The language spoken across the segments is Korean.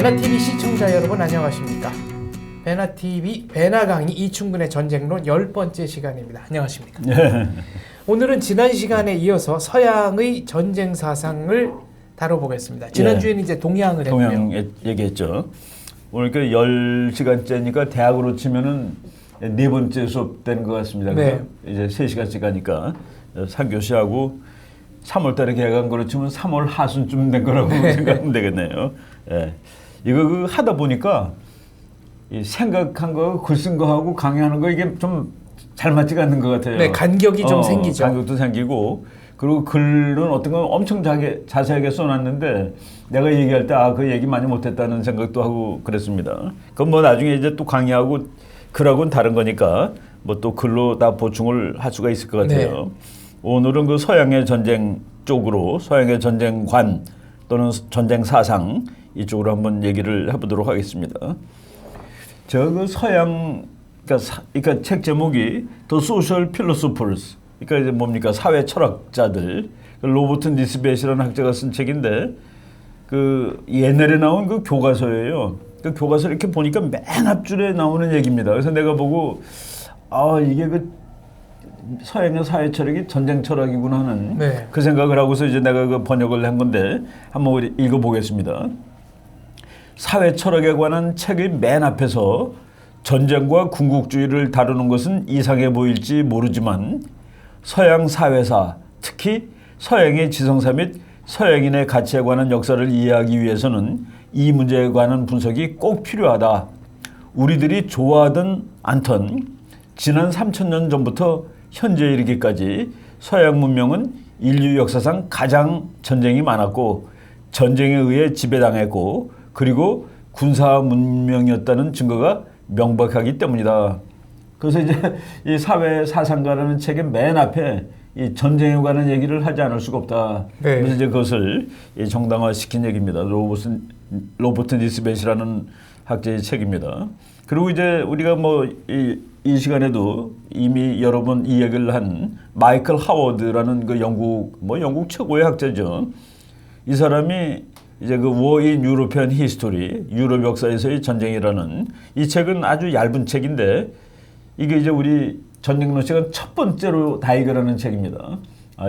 배나TV 시청자 여러분 안녕하십니까. 배나TV 배나강의 이충근의 전쟁론 10번째 시간입니다. 안녕하십니까. 오늘은 지난 시간에 이어서 서양의 전쟁 사상을 다뤄보겠습니다. 지난주에는 이제 동양을 했고요. 동양 얘기했죠. 오늘 그 10시간째니까 대학으로 치면은 네 번째 수업 되는 것 같습니다. 네. 이제 3시간씩 가니까 3교시하고 3월 달에 개강한 거로 치면 3월 하순쯤 된 거라고 생각하면 되겠네요. 예. 이거 하다 보니까 이 생각한 거, 글 쓴 거하고 강의하는 거 이게 좀 잘 맞지가 않는 것 같아요. 네, 간격이 좀 생기죠. 간격도 생기고 그리고 글은 어떤 건 엄청 자세하게 써놨는데 내가 얘기할 때 그 얘기 많이 못했다는 생각도 하고 그랬습니다. 그건 뭐 나중에 이제 또 강의하고 글하고는 다른 거니까 뭐 또 글로 다 보충을 할 수가 있을 것 같아요. 네. 오늘은 그 서양의 전쟁 쪽으로 서양의 전쟁관 또는 전쟁 사상 이쪽으로 한번 얘기를 해보도록 하겠습니다. 저 그 서양 그러니까 책 제목이 The Social Philosophers. 그러니까 이제 뭡니까 사회 철학자들. 로버트 니스벳이라는 학자가 쓴 책인데 그 옛날에 나온 그 교과서예요. 그 교과서 이렇게 보니까 맨 앞줄에 나오는 얘기입니다. 그래서 내가 보고 이게 그 서양의 사회 철학이 전쟁 철학이구나 하는 네. 그 생각을 하고서 이제 내가 그 번역을 한 건데 한번 우리 읽어보겠습니다. 사회 철학에 관한 책의 맨 앞에서 전쟁과 군국주의를 다루는 것은 이상해 보일지 모르지만 서양 사회사, 특히 서양의 지성사 및 서양인의 가치에 관한 역사를 이해하기 위해서는 이 문제에 관한 분석이 꼭 필요하다. 우리들이 좋아하든 않든 지난 3000년 전부터 현재 이르기까지 서양 문명은 인류 역사상 가장 전쟁이 많았고 전쟁에 의해 지배당했고 그리고 군사 문명이었다는 증거가 명백하기 때문이다. 그래서 이제 이 사회 사상가라는 책의 맨 앞에 이 전쟁에 관한 얘기를 하지 않을 수가 없다. 네. 그래서 이제 그것을 정당화시킨 얘기입니다. 로버트 니스벳이라는 학자의 책입니다. 그리고 이제 우리가 뭐 이 시간에도 이미 여러 번 이 얘기를 한 마이클 하워드라는 그 영국 최고의 학자죠. 이 사람이 이제 그 War in European History, 유럽 역사에서의 전쟁이라는 이 책은 아주 얇은 책인데 이게 이제 우리 전쟁론 시간 첫 번째로 다 읽으라는 책입니다.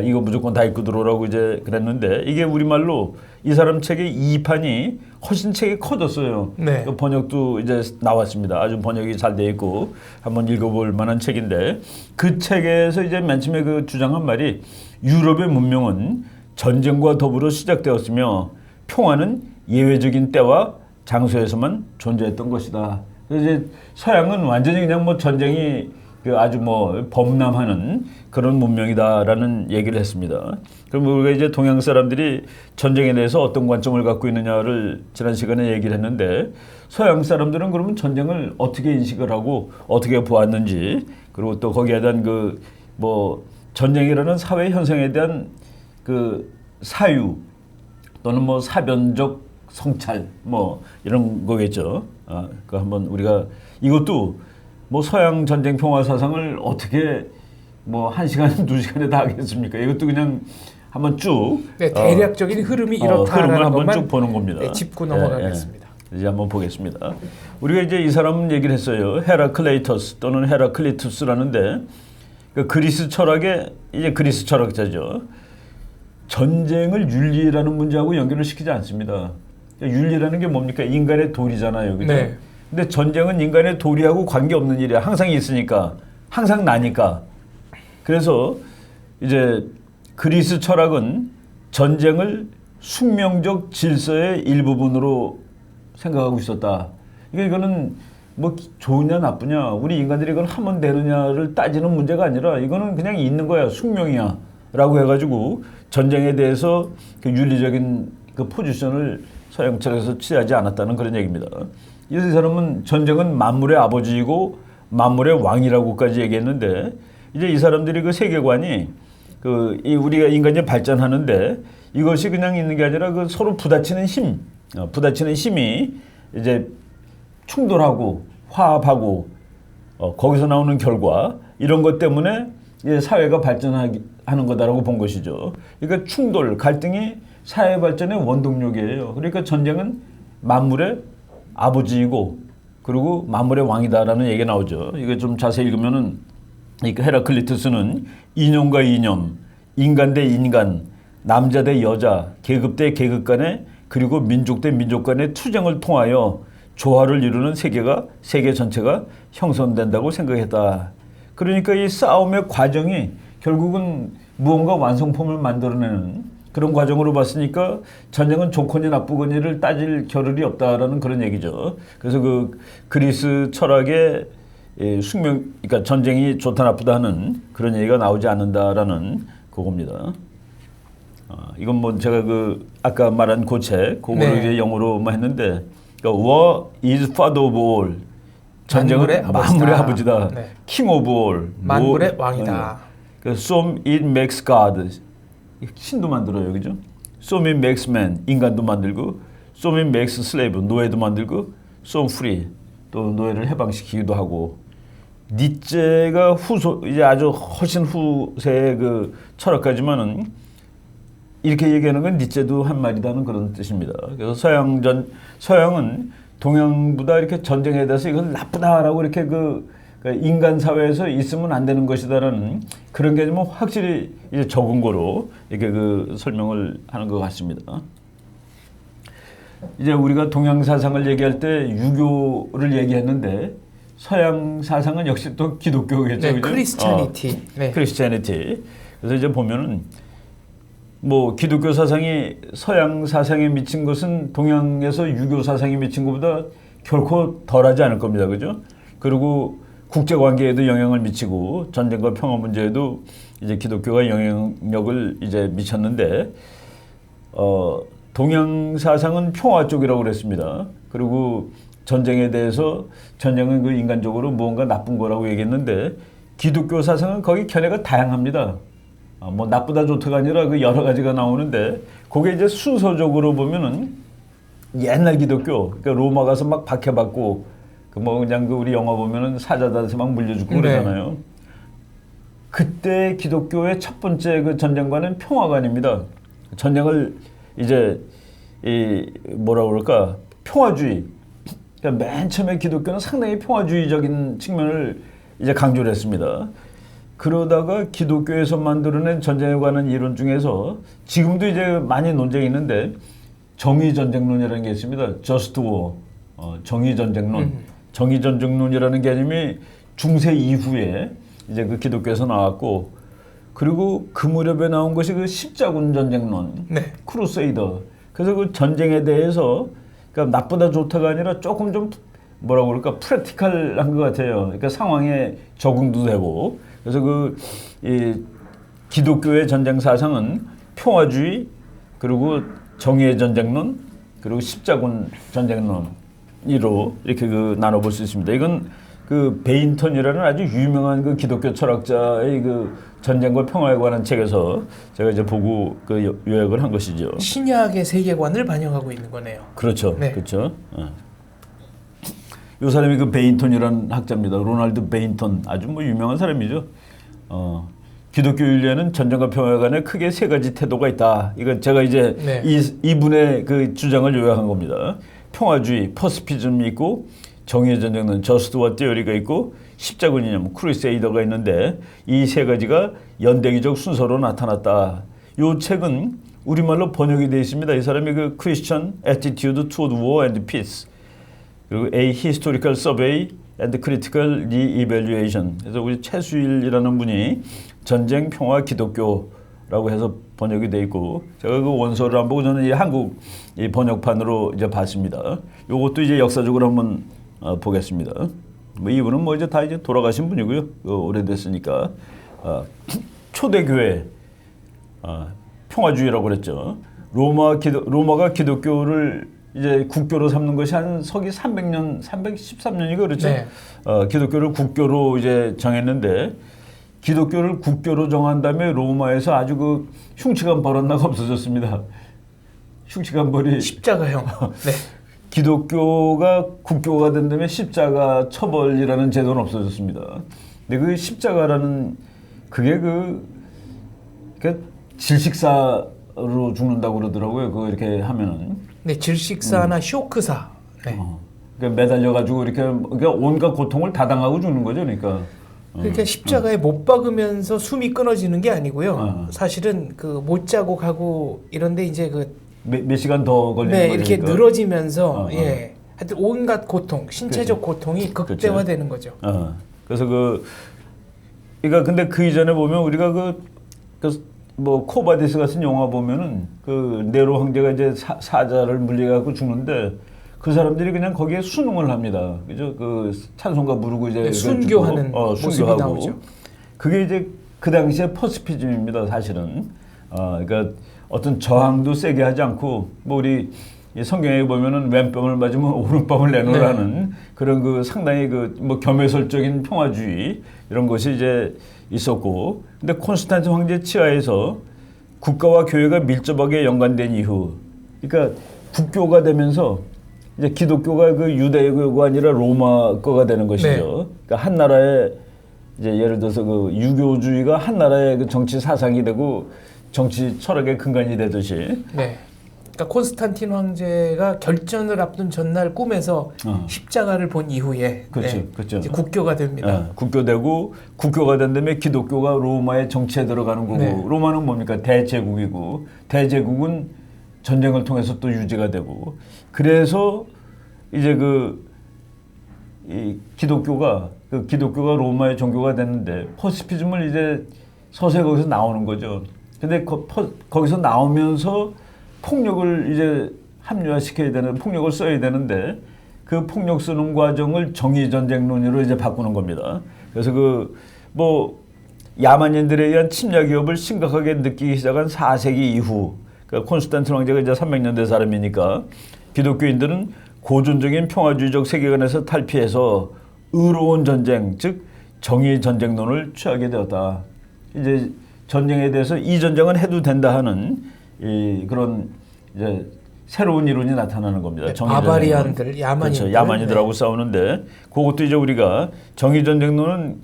이거 무조건 다 읽고 들어오라고 이제 그랬는데 이게 우리말로 이 사람 책의 2판이 훨씬 책이 커졌어요. 네. 그 번역도 이제 나왔습니다. 아주 번역이 잘 돼 있고 한번 읽어볼 만한 책인데 그 책에서 이제 맨 처음에 그 주장한 말이 유럽의 문명은 전쟁과 더불어 시작되었으며 평화는 예외적인 때와 장소에서만 존재했던 것이다. 그래서 이제 서양은 완전히 그냥 뭐 전쟁이 아주 뭐 범람하는 그런 문명이다라는 얘기를 했습니다. 그럼 우리가 이제 동양 사람들이 전쟁에 대해서 어떤 관점을 갖고 있느냐를 지난 시간에 얘기를 했는데 서양 사람들은 그러면 전쟁을 어떻게 인식을 하고 어떻게 보았는지 그리고 또 거기에 대한 그 뭐 전쟁이라는 사회 현상에 대한 그 사유 또는 뭐 사변적 성찰 뭐 이런 거겠죠. 그 한번 우리가 이것도 뭐 서양 전쟁 평화 사상을 어떻게 뭐 1시간, 2시간에 다 하겠습니까? 이것도 그냥 한번 쭉 네, 대략적인 흐름이 이렇다라는 흐름을 한번 것만 쭉 보는 겁니다. 네, 짚고 넘어가겠습니다. 이제 한번 보겠습니다. 우리가 이제 이 사람 얘기를 했어요. 헤라클레이터스 또는 헤라클리투스라는데 그 그리스 철학의 이제 그리스 철학자죠. 전쟁을 윤리라는 문제하고 연결을 시키지 않습니다. 윤리라는 게 뭡니까? 인간의 도리잖아요. 그죠? 네. 근데 전쟁은 인간의 도리하고 관계없는 일이야. 항상 있으니까. 항상 나니까. 그래서 이제 그리스 철학은 전쟁을 숙명적 질서의 일부분으로 생각하고 있었다. 이거는 뭐 좋으냐 나쁘냐 우리 인간들이 이걸 하면 되느냐를 따지는 문제가 아니라 이거는 그냥 있는 거야. 숙명이야. 라고 해가지고 전쟁에 대해서 그 윤리적인 그 포지션을 서양 철학에서 취하지 않았다는 그런 얘기입니다. 이 사람은 전쟁은 만물의 아버지이고 만물의 왕이라고까지 얘기했는데 이제 이 사람들이 그 세계관이 우리가 인간이 발전하는데 이것이 그냥 있는 게 아니라 그 서로 부딪히는 힘이 이제 충돌하고 화합하고 거기서 나오는 결과 이런 것 때문에 이제 사회가 발전하는 거다라고 본 것이죠. 그러니까 충돌, 갈등이 사회 발전의 원동력이에요. 그러니까 전쟁은 만물의 아버지이고 그리고 만물의 왕이다라는 얘기가 나오죠. 이거 좀 자세히 읽으면은 헤라클리투스는 이념과 이념, 인간 대 인간, 남자 대 여자, 계급 대 계급 간의 그리고 민족 대 민족 간의 투쟁을 통하여 조화를 이루는 세계 전체가 형성된다고 생각했다. 그러니까 이 싸움의 과정이 결국은 무언가 완성품을 만들어내는 그런 과정으로 봤으니까 전쟁은 좋거니 나쁘거니를 따질 겨를이 없다라는 그런 얘기죠. 그래서 그 그리스 철학의 숙명, 그러니까 전쟁이 좋다 나쁘다 하는 그런 얘기가 나오지 않는다라는 그겁니다. 이건 뭐 제가 그 아까 말한 그 책, 그거를 이제 영어로만 했는데, 그러니까 War is father of all. 전쟁은 만물의 아버지다. 네. King of all. 만물의 왕이다. Some it makes God. 신도 만들어요, 그죠? Some it makes man. 인간도 만들고, some it makes slave. 노예도 만들고, some free. 또 노예를 해방시키기도 하고. 니체가 이제 아주 훨씬 후세의 그 철학가지만은 이렇게 얘기하는 건 니체도 한 말이다는 그런 뜻입니다. 그래서 서양은 동양보다 이렇게 전쟁에 대해서 이건 나쁘다라고 이렇게 그 인간 사회에서 있으면 안 되는 것이다라는 그런 개념은 확실히 이제 적은 거로 이렇게 그 설명을 하는 것 같습니다. 이제 우리가 동양 사상을 얘기할 때 유교를 얘기했는데 서양 사상은 역시 또 기독교겠죠. 네, 크리스찬이티. 네. 크리스찬이티. 그래서 이제 보면은 뭐 기독교 사상이 서양 사상에 미친 것은 동양에서 유교 사상에 미친 것보다 결코 덜하지 않을 겁니다. 그죠? 그리고 국제 관계에도 영향을 미치고 전쟁과 평화 문제에도 이제 기독교가 영향력을 이제 미쳤는데 동양 사상은 평화 쪽이라고 그랬습니다. 그리고 전쟁에 대해서 전쟁은 그 인간적으로 무언가 나쁜 거라고 얘기했는데 기독교 사상은 거기 견해가 다양합니다. 뭐 나쁘다 좋다가 아니라 그 여러 가지가 나오는데 그게 이제 순서적으로 보면은 옛날 기독교, 그러니까 로마 가서 막 박해받고 그 뭐 그냥 그 우리 영화 보면은 사자단한테 막 물려 죽고 그러잖아요. 그때 기독교의 첫 번째 그 전쟁관은 평화관입니다. 전쟁을 이제 이 뭐라 그럴까 평화주의. 그러니까 맨 처음에 기독교는 상당히 평화주의적인 측면을 이제 강조를 했습니다. 그러다가 기독교에서 만들어낸 전쟁에 관한 이론 중에서 지금도 이제 많이 논쟁이 있는데 정의전쟁론이라는 게 있습니다. Just War, 정의전쟁론. 정의전쟁론이라는 개념이 중세 이후에 이제 그 기독교에서 나왔고 그리고 그 무렵에 나온 것이 그 십자군 전쟁론, 네. 크루세이더. 그래서 그 전쟁에 대해서 그러니까 나쁘다 좋다가 아니라 조금 좀 뭐라고 그럴까 프랙티컬한 것 같아요. 그러니까 상황에 적응도 되고. 그래서 이 기독교의 전쟁 사상은 평화주의 그리고 정의의 전쟁론 그리고 십자군 전쟁론으로 이렇게 그 나눠볼 수 있습니다. 이건 그 베인턴이라는 아주 유명한 그 기독교 철학자의 그 전쟁과 평화에 관한 책에서 제가 이제 보고 그 요약을 한 것이죠. 신약의 세계관을 반영하고 있는 거네요. 그렇죠, 네. 그렇죠. 이 사람이 그 베인턴이라는 학자입니다. 로널드 베인턴 아주 뭐 유명한 사람이죠. 기독교 윤리에는 전쟁과 평화 간에 크게 세 가지 태도가 있다. 이건 제가 이제 네. 이분의 그 주장을 요약한 겁니다. 평화주의, 퍼시피즘이 있고 정의의 전쟁은 저스트와 티어리가 있고 십자군 이념, 크루세이더가 있는데 이 세 가지가 연대기적 순서로 나타났다. 이 책은 우리말로 번역이 되어 있습니다. 이 사람이 그 Christian Attitude Toward War and Peace 그리고 A Historical Survey and Critical Re-Evaluation. 그래서 우리 최수일이라는 분이 전쟁, 평화, 기독교라고 해서 번역이 돼 있고 제가 그 원서를 안 보고 저는 이 한국 이 번역판으로 이제 봤습니다. 이것도 이제 역사적으로 한번 보겠습니다. 뭐 이분은 뭐 이제 다 이제 돌아가신 분이고요. 오래됐으니까 초대교회 평화주의라고 그랬죠. 로마가 기독교를 이제 국교로 삼는 것이 한 서기 300년, 313년이고 그렇죠. 네. 기독교를 국교로 이제 정했는데 기독교를 국교로 정한 다음에 로마에서 아주 그 흉측한 벌었나가 없어졌습니다. 흉측한 벌이 십자가형. 네. 기독교가 국교가 된 다음에 십자가 처벌이라는 제도는 없어졌습니다. 근데 그 십자가라는 그게 그 질식사로 죽는다고 그러더라고요. 그거 이렇게 하면은. 네, 질식사나 쇼크사. 네. 그러니까 매달려가지고 이렇게 그러니까 온갖 고통을 다 당하고 죽는 거죠, 그러니까. 그러니까 십자가에 못 박으면서 숨이 끊어지는 게 아니고요. 사실은 그 못 자고 가고 이런데 이제 그 몇 시간 더 걸리는 네, 거니까. 이렇게 늘어지면서 예, 하여튼 온갖 고통, 신체적 고통이 극대화되는 거죠. 그래서 그러니까 근데 그 이전에 보면 우리가 뭐 코바디스 같은 영화 보면은 그 네로 황제가 이제 사자를 물려갖고 죽는데 그 사람들이 그냥 거기에 순응을 합니다. 그죠? 그 찬송가 부르고 이제 네, 순교하는 모습이 순교하고. 나오죠. 그게 이제 그 당시에 퍼시피즘입니다, 사실은. 그러니까 어떤 저항도 세게 하지 않고 뭐 우리 성경에 보면은 왼뺨을 맞으면 오른뺨을 내놓으라는 그런 그 상당히 그 뭐 겸해설적인 평화주의 이런 것이 이제 있었고, 근데 콘스탄틴 황제 치하에서 국가와 교회가 밀접하게 연관된 이후, 그러니까 국교가 되면서 이제 기독교가 그 유대교가 아니라 로마 거가 되는 것이죠. 네. 그러니까 한 나라의 이제 예를 들어서 그 유교주의가 한 나라의 그 정치 사상이 되고 정치 철학의 근간이 되듯이. 네. 그러니까 콘스탄틴 황제가 결전을 앞둔 전날 꿈에서 십자가를 본 이후에 그렇죠, 네, 그렇죠. 이제 국교가 됩니다. 국교되고 국교가 된 다음에 기독교가 로마의 정치에 들어가는 거고, 네. 로마는 뭡니까? 대제국이고, 대제국은 전쟁을 통해서 또 유지가 되고, 그래서 이제 이 기독교가 로마의 종교가 됐는데 퍼시피즘을 이제 서서히 거기서 나오는 거죠. 근데 거기서 나오면서 폭력을 이제 합리화시켜야 되는, 폭력을 써야 되는데 그 폭력 쓰는 과정을 정의전쟁론으로 이제 바꾸는 겁니다. 그래서 뭐 야만인들에 의한 침략 위협을 심각하게 느끼기 시작한 4세기 이후, 그러니까 콘스탄틴 황제가 이제 300년대 사람이니까 기독교인들은 고전적인 평화주의적 세계관에서 탈피해서 의로운 전쟁, 즉 정의전쟁론을 취하게 되었다. 이제 전쟁에 대해서 이 전쟁은 해도 된다 하는 그런 이제 새로운 이론이 나타나는 겁니다. 네, 바바리안들, 야만인들. 그렇죠. 야만인들하고 싸우는데 그것도 이제 우리가 정의전쟁론은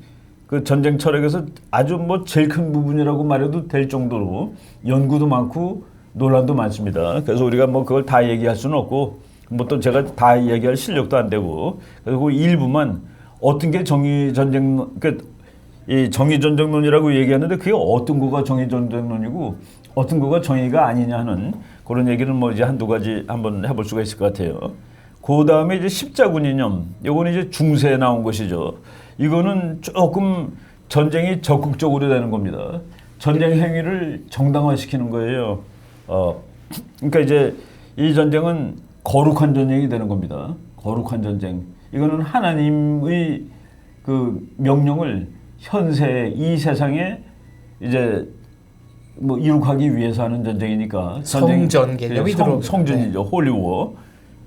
그 전쟁 철학에서 아주 뭐 제일 큰 부분이라고 말해도 될 정도로 연구도 많고 논란도 많습니다. 그래서 우리가 뭐 그걸 다 얘기할 수는 없고 뭐 또 제가 다 얘기할 실력도 안 되고, 그리고 일부만 어떤 게 정의전쟁론, 그러니까 이 정의전쟁론이라고 얘기하는데 그게 어떤 거가 정의전쟁론이고 어떤 거가 정의가 아니냐 하는 그런 얘기는 뭐 이제 한두 가지 한번 해볼 수가 있을 것 같아요. 그 다음에 이제 십자군 이념, 요거는 이제 중세에 나온 것이죠. 이거는 조금 전쟁이 적극적으로 되는 겁니다. 전쟁 행위를 정당화시키는 거예요. 그러니까 이제 이 전쟁은 거룩한 전쟁이 되는 겁니다. 거룩한 전쟁. 이거는 하나님의 그 명령을 현세 이 세상에 이제 뭐 이룩하기 위해서 하는 전쟁이니까 성전 개념이 들어오죠. 성전이죠. 홀리워.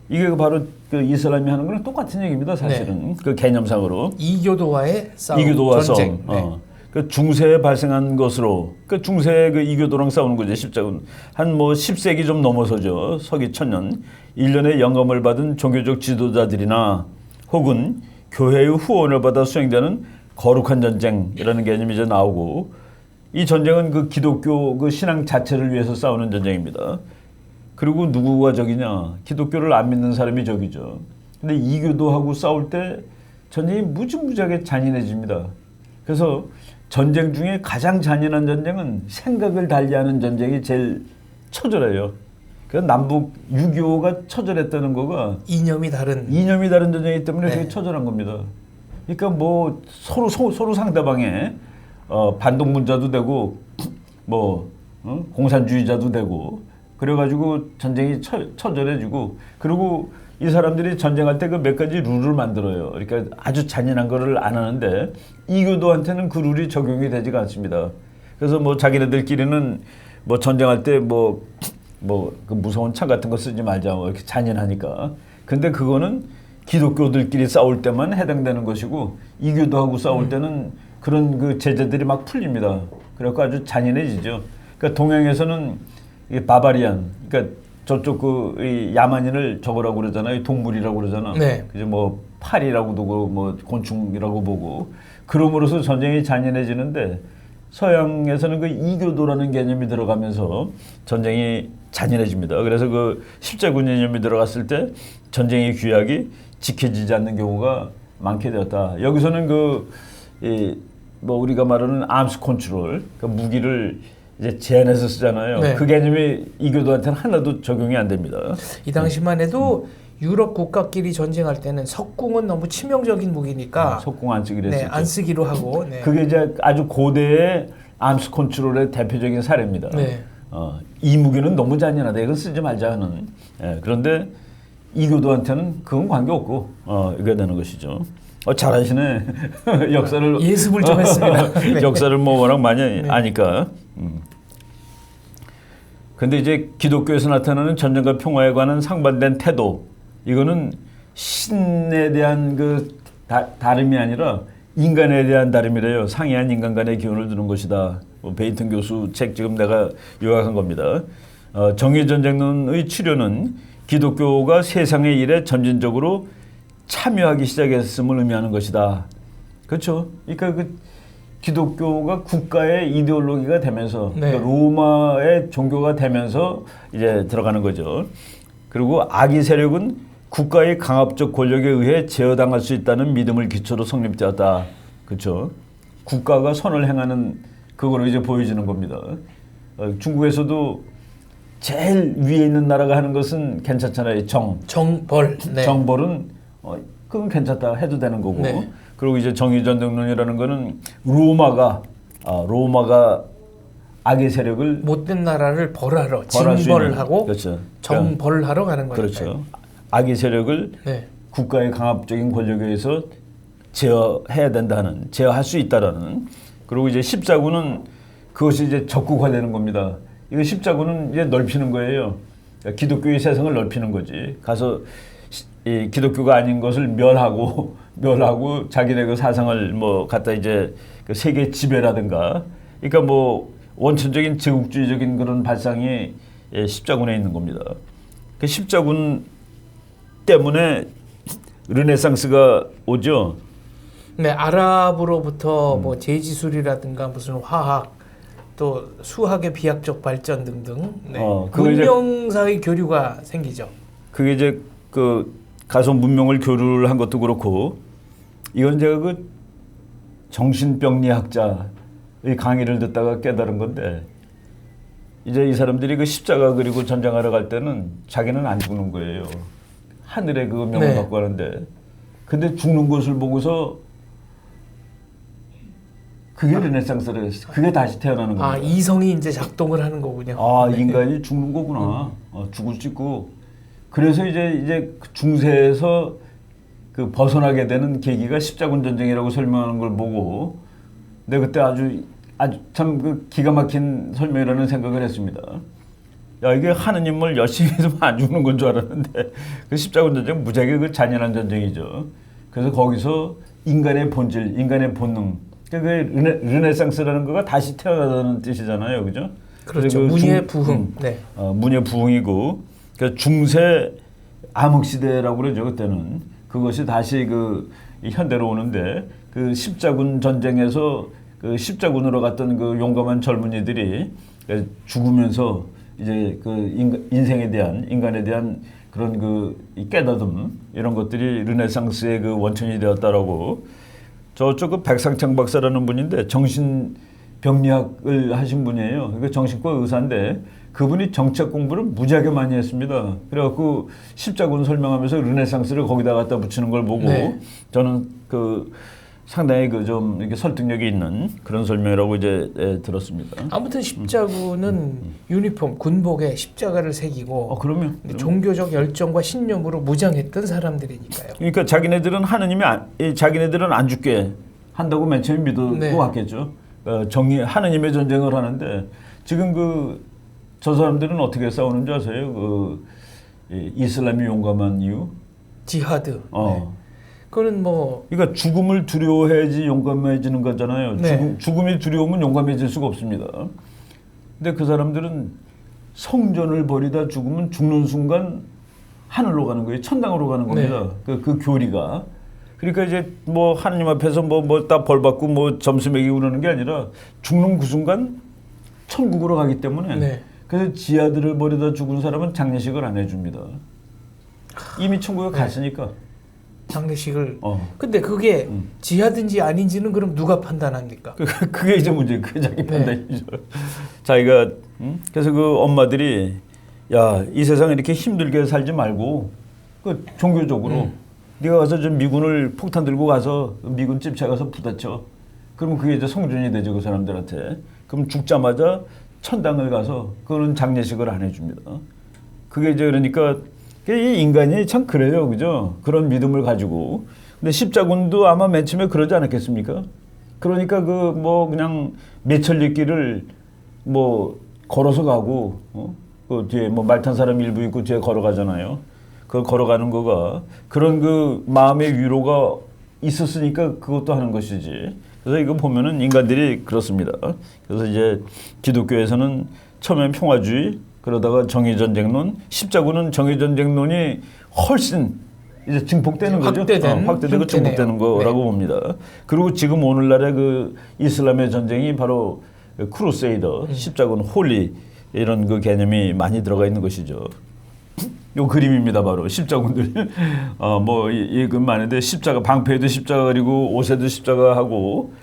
이게 바로 그 이슬람이 하는 거랑 똑같은 얘기입니다. 사실은 그 개념상으로. 이교도와의 싸움, 이교도와 전쟁. 싸움. 그 중세에 발생한 것으로 그 중세의 그 이교도랑 싸우는 거죠. 십자군. 한 뭐 10세기 좀 넘어서죠. 서기 1000년. 1년의 영감을 받은 종교적 지도자들이나 혹은 교회의 후원을 받아 수행되는 거룩한 전쟁이라는 개념이 이제 나오고, 이 전쟁은 그 기독교 그 신앙 자체를 위해서 싸우는 전쟁입니다. 그리고 누구가 적이냐? 기독교를 안 믿는 사람이 적이죠. 근데 이교도하고 싸울 때 전쟁이 무지무지하게 잔인해집니다. 그래서 전쟁 중에 가장 잔인한 전쟁은 생각을 달리하는 전쟁이 제일 처절해요. 그래서 남북 6.25가 처절했다는 거가 이념이 다른 전쟁이기 때문에 되게 처절한 겁니다. 그러니까 뭐 서로 상대방의 반동문자도 되고 뭐 공산주의자도 되고 그래가지고 전쟁이 처절해지고, 그리고 이 사람들이 전쟁할 때 그 몇 가지 룰을 만들어요. 그러니까 아주 잔인한 거를 안 하는데 이교도한테는 그 룰이 적용이 되지가 않습니다. 그래서 뭐 자기네들끼리는 뭐 전쟁할 때 그 무서운 차 같은 거 쓰지 말자, 뭐 이렇게 잔인하니까. 근데 그거는 기독교들끼리 싸울 때만 해당되는 것이고 이교도하고 싸울 때는 그런 그 제재들이 막 풀립니다. 그래갖고 아주 잔인해지죠. 그러니까 동양에서는 이 바바리안, 그러니까 저쪽 이 야만인을 저거라고 그러잖아요. 동물이라고 그러잖아. 네. 그죠? 뭐 파리라고도 그러고 뭐 곤충이라고 보고, 그럼으로써 전쟁이 잔인해지는데 서양에서는 그 이교도라는 개념이 들어가면서 전쟁이 잔인해집니다. 그래서 그 십자군 개념이 들어갔을 때 전쟁의 규약이 지켜지지 않는 경우가 많게 되었다. 여기서는 뭐 우리가 말하는 암스 컨트롤, 그 무기를 이제 제한해서 쓰잖아요. 네. 그 개념이 이교도한테는 하나도 적용이 안 됩니다. 이 당시만 해도 유럽 국가끼리 전쟁할 때는 석궁은 너무 치명적인 무기니까 석궁 안 쓰기로 네, 했었죠. 안 쓰기로 하고. 네. 그게 이제 아주 고대의 암스 컨트롤의 대표적인 사례입니다. 네. 이 무기는 너무 잔인하다. 이건 쓰지 말자 하는. 그런데 이교도한테는 그건 관계없고 이게 되는 것이죠. 잘하시네. 역사를 예습을 좀 했습니다. 네. 역사를 뭐 워낙 많이 아니까. 근데 이제 기독교에서 나타나는 전쟁과 평화에 관한 상반된 태도, 이거는 신에 대한 그 다름이 아니라 인간에 대한 다름이래요. 상이한 인간 간의 기운을 두는 것이다. 베이튼 교수 책 지금 내가 요약한 겁니다. 정의전쟁론의 치료는 기독교가 세상의 일에 점진적으로 참여하기 시작했음을 의미하는 것이다. 그렇죠? 그러니까 그 기독교가 국가의 이데올로기가 되면서 네. 그러니까 로마의 종교가 되면서 이제 들어가는 거죠. 그리고 악의 세력은 국가의 강압적 권력에 의해 제어당할 수 있다는 믿음을 기초로 성립되었다. 그렇죠? 국가가 선을 행하는 그거로 이제 보여지는 겁니다. 중국에서도 제일 위에 있는 나라가 하는 것은 괜찮잖아요. 정벌. 네. 정벌은 그건 괜찮다 해도 되는 거고. 네. 그리고 이제 정의전쟁론이라는 거는 로마가 악의 세력을 못된 나라를 벌하러 벌할 수 징벌을 있는, 하고 그렇죠. 정벌하러 가는 거니까요. 그렇죠. 악의 세력을 네. 국가의 강압적인 권력에 의해서 제어해야 된다는, 제어할 수 있다라는. 그리고 이제 십자군은 그것이 이제 적국화되는 겁니다. 이거 십자군은 이제 넓히는 거예요. 기독교의 세상을 넓히는 거지. 가서 이 기독교가 아닌 것을 멸하고 자기네 그 사상을 뭐 갖다 이제 그 세계 지배라든가. 그러니까 뭐 원천적인 제국주의적인 그런 발상이 십자군에 있는 겁니다. 그 십자군 때문에 르네상스가 오죠. 네, 아랍으로부터 뭐 제지술이라든가 무슨 화학 또 수학의 비약적 발전 등등 문명사의 교류가 생기죠. 그게 이제 그 가서 문명을 교류를 한 것도 그렇고, 이건 제가 그 정신병리학자의 강의를 듣다가 깨달은 건데, 이제 이 사람들이 그 십자가 그리고 전쟁하러 갈 때는 자기는 안 죽는 거예요. 하늘의 그 명을 네. 받고 하는데, 근데 죽는 것을 보고서 그게 르네상스를, 그게 다시 태어나는 겁니다. 이성이 이제 작동을 하는 거군요. 네. 인간이 죽는 거구나. 죽을 수 있고. 그래서 이제 중세에서 그 벗어나게 되는 계기가 십자군 전쟁이라고 설명하는 걸 보고, 내가 그때 아주 참 그 기가 막힌 설명이라는 생각을 했습니다. 야, 이게 하느님을 열심히 해도 안 죽는 건 줄 알았는데, 그 십자군 전쟁 무지하게 그 잔인한 전쟁이죠. 그래서 거기서 인간의 본질, 인간의 본능, 그 르네상스라는 거가 다시 태어나다는 뜻이잖아요, 그죠? 그렇죠. 문예 부흥. 네. 문예 부흥이고, 그 중세 암흑 시대라고 그러죠. 그때는 그것이 다시 그 현대로 오는데, 그 십자군 전쟁에서 그 십자군으로 갔던 그 용감한 젊은이들이 죽으면서 이제 그 인생에 대한, 인간에 대한 그런 그 깨닫음, 이런 것들이 르네상스의 그 원천이 되었다라고. 저쪽 그 백상창 박사라는 분인데 정신병리학을 하신 분이에요. 그 정신과 의사인데 그분이 정책 공부를 무지하게 많이 했습니다. 그래갖고 십자군 설명하면서 르네상스를 거기다 갖다 붙이는 걸 보고 네. 저는 그 상당히 그 좀 이렇게 설득력이 있는 그런 설명이라고 이제 들었습니다. 아무튼 십자군은 유니폼, 군복에 십자가를 새기고 그러면 종교적 열정과 신념으로 무장했던 사람들이니까요. 그러니까 자기네들은 자기네들은 안 죽게 한다고 맨 처음에 믿고 네. 왔겠죠. 하느님의 전쟁을 하는데 지금 저 사람들은 어떻게 싸우는 줄 아세요? 이슬람이 용감한 이유? 지하드. 네. 그거는 뭐 그러니까 죽음을 두려워해야지 용감해지는 거잖아요. 네. 죽음이 두려우면 용감해질 수가 없습니다. 근데 그 사람들은 성전을 버리다 죽으면 죽는 순간 하늘로 가는 거예요. 천당으로 가는 겁니다. 네. 그 교리가. 그러니까 이제 뭐 하나님 앞에서 뭐 딱 벌 받고 뭐 점수 매기고 그러는 게 아니라 죽는 그 순간 천국으로 가기 때문에 네. 그래서 지 아들을 버리다 죽은 사람은 장례식을 안 해줍니다. 이미 천국에 네. 갔으니까. 장례식을. 어. 근데 그게 지하든지 아닌지는 그럼 누가 판단합니까? 그게 이제 문제. 그게 자기 네. 판단이죠. 자기가 그래서 그 엄마들이 야, 이 세상에 이렇게 힘들게 살지 말고 그 종교적으로 네가 가서 좀 미군을 폭탄 들고 가서 미군 집체 가서 부딪혀. 그러면 그게 이제 성전이 되죠 그 사람들한테. 그럼 죽자마자 천당을 가서 그거는 장례식을 안 해줍니다. 그게 이제 그러니까 이 인간이 참 그래요, 그죠? 그런 믿음을 가지고. 근데 십자군도 아마 맨 처음에 그러지 않았겠습니까? 그러니까 그 뭐 그냥 매천리길을 뭐 걸어서 가고, 그 뒤에 뭐 말 탄 사람 일부 있고 뒤에 걸어가잖아요. 그 걸어가는 거가 그런 그 마음의 위로가 있었으니까 그것도 하는 것이지. 그래서 이거 보면은 인간들이 그렇습니다. 그래서 이제 기독교에서는 처음엔 평화주의, 그러다가 정의전쟁론, 십자군은 정의전쟁론이 훨씬 이제 증폭되는 거죠. 확대되고 증폭되는 거라고 네. 봅니다. 그리고 지금 오늘날의 그 이슬람의 전쟁이 바로 크루세이더, 십자군, 홀리 이런 그 개념이 많이 들어가 있는 것이죠. 요 그림입니다, 바로 십자군들. 그 많은데 십자가 방패에도 십자가 그리고 옷에도 십자가 하고,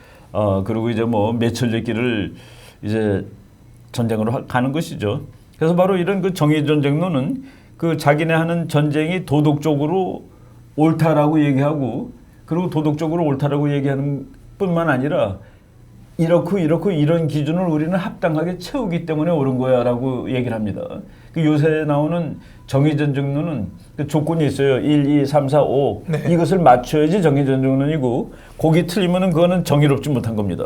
그리고 이제 뭐 매철리길을 이제 전쟁으로 가는 것이죠. 그래서 바로 이런 그 정의 전쟁론은 그 자기네 하는 전쟁이 도덕적으로 옳다라고 얘기하고, 그리고 도덕적으로 옳다라고 얘기하는 뿐만 아니라 이렇고 이런 기준을 우리는 합당하게 채우기 때문에 옳은 거야라고 얘기를 합니다. 그 요새 나오는 정의전쟁론은 그 조건이 있어요. 1, 2, 3, 4, 5 네. 이것을 맞춰야지 정의전쟁론이고, 거기 틀리면은 그거는 정의롭지 못한 겁니다.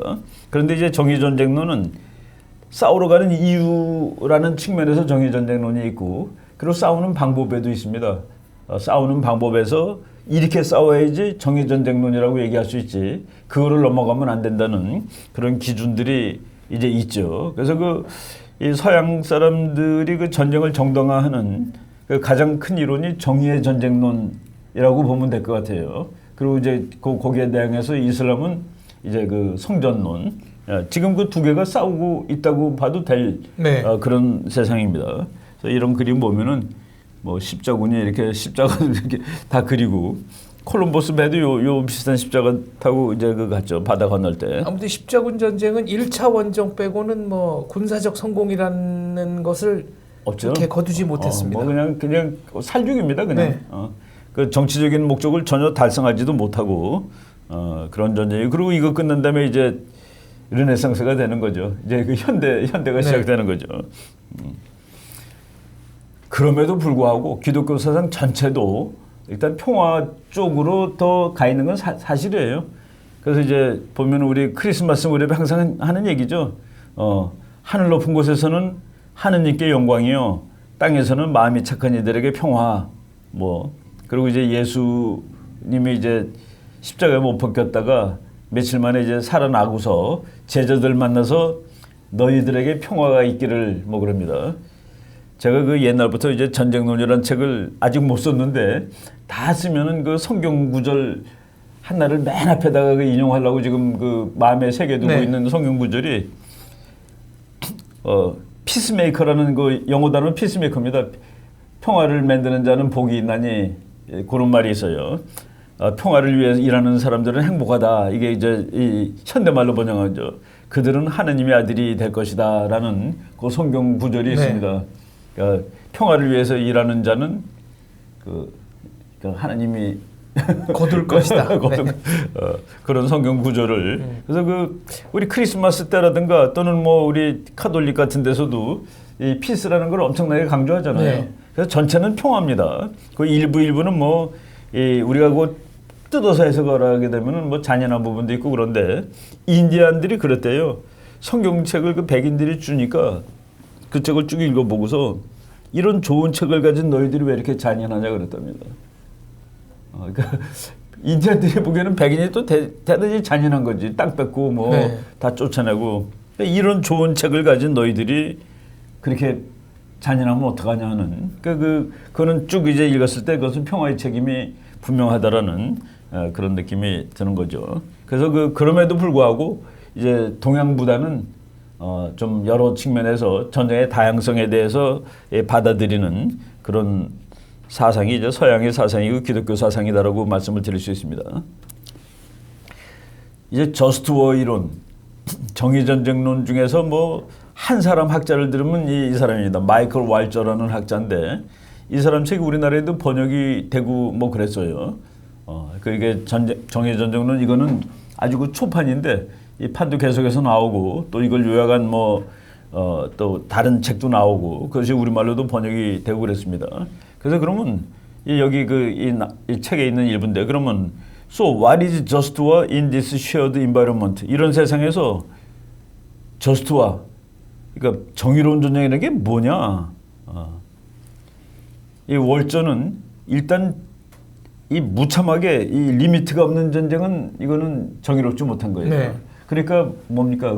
그런데 이제 정의전쟁론은 싸우러 가는 이유라는 측면에서 정의전쟁론이 있고, 그리고 싸우는 방법에도 있습니다. 싸우는 방법에서 이렇게 싸워야지 정의전쟁론이라고 얘기할 수 있지, 그거를 넘어가면 안 된다는 그런 기준들이 이제 있죠. 그래서 이 서양 사람들이 그 전쟁을 정당화하는 그 가장 큰 이론이 정의의 전쟁론이라고 보면 될 것 같아요. 그리고 이제 거기에 대항해서 이슬람은 이제 그 성전론, 지금 그 두 개가 싸우고 있다고 봐도 될 네. 그런 세상입니다. 그래서 이런 그림 보면은 뭐 십자군이 이렇게 십자가를 이렇게 다 그리고, 콜럼버스 배도 요 비슷한 십자가 타고 이제 그 갔죠, 바다 건널 때. 아무튼 십자군 전쟁은 1차 원정 빼고는 뭐 군사적 성공이라는 것을 없죠. 이렇게 거두지 못했습니다. 뭐 그냥 살죽입니다, 그냥. 네. 그 정치적인 목적을 전혀 달성하지도 못하고 그런 전쟁이. 그리고 이거 끝난 다음에 이제 르네상스가 되는 거죠. 이제 그 현대가 시작되는 거죠. 그럼에도 불구하고 기독교 사상 전체도 일단 평화 쪽으로 더 가 있는 건 사실이에요. 그래서 이제 보면 우리 크리스마스 무렵에 항상 하는 얘기죠. 하늘 높은 곳에서는 하느님께 영광이요, 땅에서는 마음이 착한 이들에게 평화. 뭐 그리고 이제 예수님이 이제 십자가에 못 박혔다가 며칠 만에 이제 살아나고서 제자들 만나서 너희들에게 평화가 있기를 뭐 그럽니다. 제가 그 옛날부터 이제 전쟁론이라는 책을 아직 못 썼는데, 다 쓰면은 그 성경 구절 하나를 맨 앞에다가 그 인용하려고 지금 그 마음에 새겨두고 있는 성경 구절이 피스메이커라는 그 영어 단어는 피스메이커입니다. 평화를 만드는 자는 복이 있나니, 그런 말이 있어요. 평화를 위해 일하는 사람들은 행복하다. 이게 이제 이 현대말로 번역하죠. 그들은 하느님의 아들이 될 것이다라는 그 성경 구절이 있습니다. 그러니까 평화를 위해서 일하는 자는 그 하나님이 거둘 것이다. 그런 성경 구절을. 그래서 우리 크리스마스 때라든가 또는 뭐 우리 카톨릭 같은 데서도 이 피스라는 걸 엄청나게 강조하잖아요. 네. 그래서 전체는 평화입니다. 그 일부는 뭐 우리가 뜯어서 해석을 하게 되면은 뭐 잔인한 부분도 있고, 그런데 인디안들이 그랬대요. 성경책을 그 백인들이 주니까 그 책을 쭉 읽어보고서 이런 좋은 책을 가진 너희들이 왜 이렇게 잔인하냐 그랬답니다. 그러니까 인디안들이 보기에는 백인이 또 대단히 잔인한 거지. 땅 뺏고 뭐 다 쫓아내고, 이런 좋은 책을 가진 너희들이 그렇게 잔인하면 어떡하냐 하는. 그거는 쭉 이제 읽었을 때 그것은 평화의 책임이 분명하다라는 그런 느낌이 드는 거죠. 그래서 그럼에도 불구하고 이제 동양보다는 좀 여러 측면에서 전쟁의 다양성에 대해서 받아들이는 그런 사상이 이제 서양의 사상이고 기독교 사상이다라고 말씀을 드릴 수 있습니다. 이제 저스트 워 이론, 정의전쟁론 중에서 뭐 한 사람 학자를 들으면 이 사람입니다. 마이클 왈저라는 학자인데 이 사람 책이 우리나라에도 번역이 되고 뭐 그랬어요. 그게 정의전쟁론 이거는 아주 그 초판인데 이 판도 계속해서 나오고 또 이걸 요약한 또 다른 책도 나오고 그것이 우리말로도 번역이 되고 그랬습니다. 그래서 그러면 여기 이 책에 있는 일부인데 그러면 So what is just war in this shared environment? 이런 세상에서 just war, 그러니까 정의로운 전쟁이라는 게 뭐냐? 이 월전은 일단 이 무참하게 이 리미트가 없는 전쟁은 이거는 정의롭지 못한 거예요. 네. 그러니까 뭡니까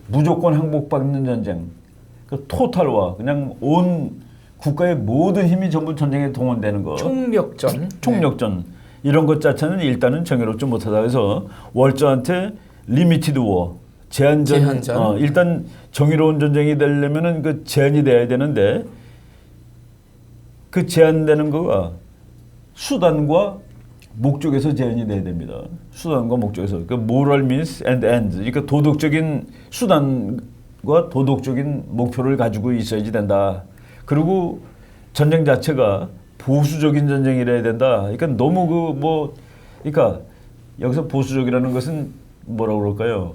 무조건 항복받는 전쟁, 토탈화, 그냥 온 국가의 모든 힘이 전부 전쟁에 동원되는 거. 총력전. 총력전. 이런 것 자체는 일단은 정의롭지 못하다. 그래서 월저한테 리미티드 워, 제한전. 일단 정의로운 전쟁이 되려면은 그 제한이 돼야 되는데 그 제한되는 거가 수단과 목적에서 제한이 돼야 됩니다. 수단과 목적에서. 그 moral means and end. 그러니까 도덕적인 수단과 도덕적인 목표를 가지고 있어야지 된다. 그리고 전쟁 자체가 보수적인 전쟁이라 해야 된다. 그러니까 너무 그러니까 여기서 보수적이라는 것은 뭐라고 그럴까요?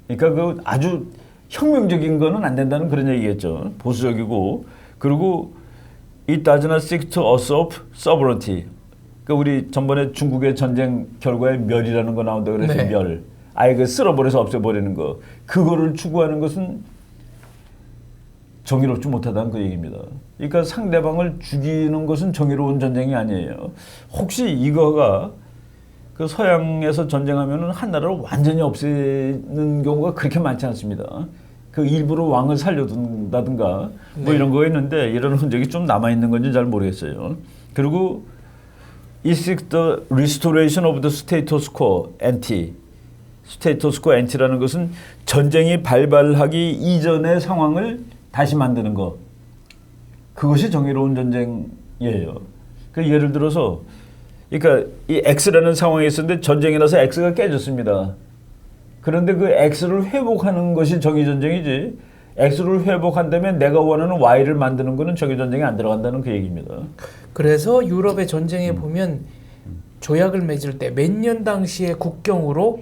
그러니까 아주 혁명적인 거는 안 된다는 그런 얘기겠죠. 보수적이고 그리고 it does not seek to usurp sovereignty. 그러니까 우리 전번에 중국의 전쟁 결과에 멸이라는 거 나온다 그래서 네. 멸. 아예 쓸어버려서 없애버리는 거. 그거를 추구하는 것은 정의롭지 못하다는 그 얘기입니다. 그러니까 상대방을 죽이는 것은 정의로운 전쟁이 아니에요. 혹시 이거가 그 서양에서 전쟁하면은 한 나라를 완전히 없애는 경우가 그렇게 많지 않습니다. 그 일부러 왕을 살려둔다든가 뭐 이런 거 있는데 이런 흔적이 좀 남아 있는 건지 잘 모르겠어요. 그리고 it seeks the restoration of the status quo ante. status quo ante라는 것은 전쟁이 발발하기 이전의 상황을 다시 만드는 거. 그것이 정의로운 전쟁이에요. 그 예를 들어서 그러니까 이 X라는 상황이 있었는데 전쟁이 나서 X가 깨졌습니다. 그런데 그 X를 회복하는 것이 정의전쟁이지 X를 회복한다면 내가 원하는 Y를 만드는 거는 정의전쟁에 안 들어간다는 그 얘기입니다. 그래서 유럽의 전쟁에 보면 조약을 맺을 때 몇 년 당시의 국경으로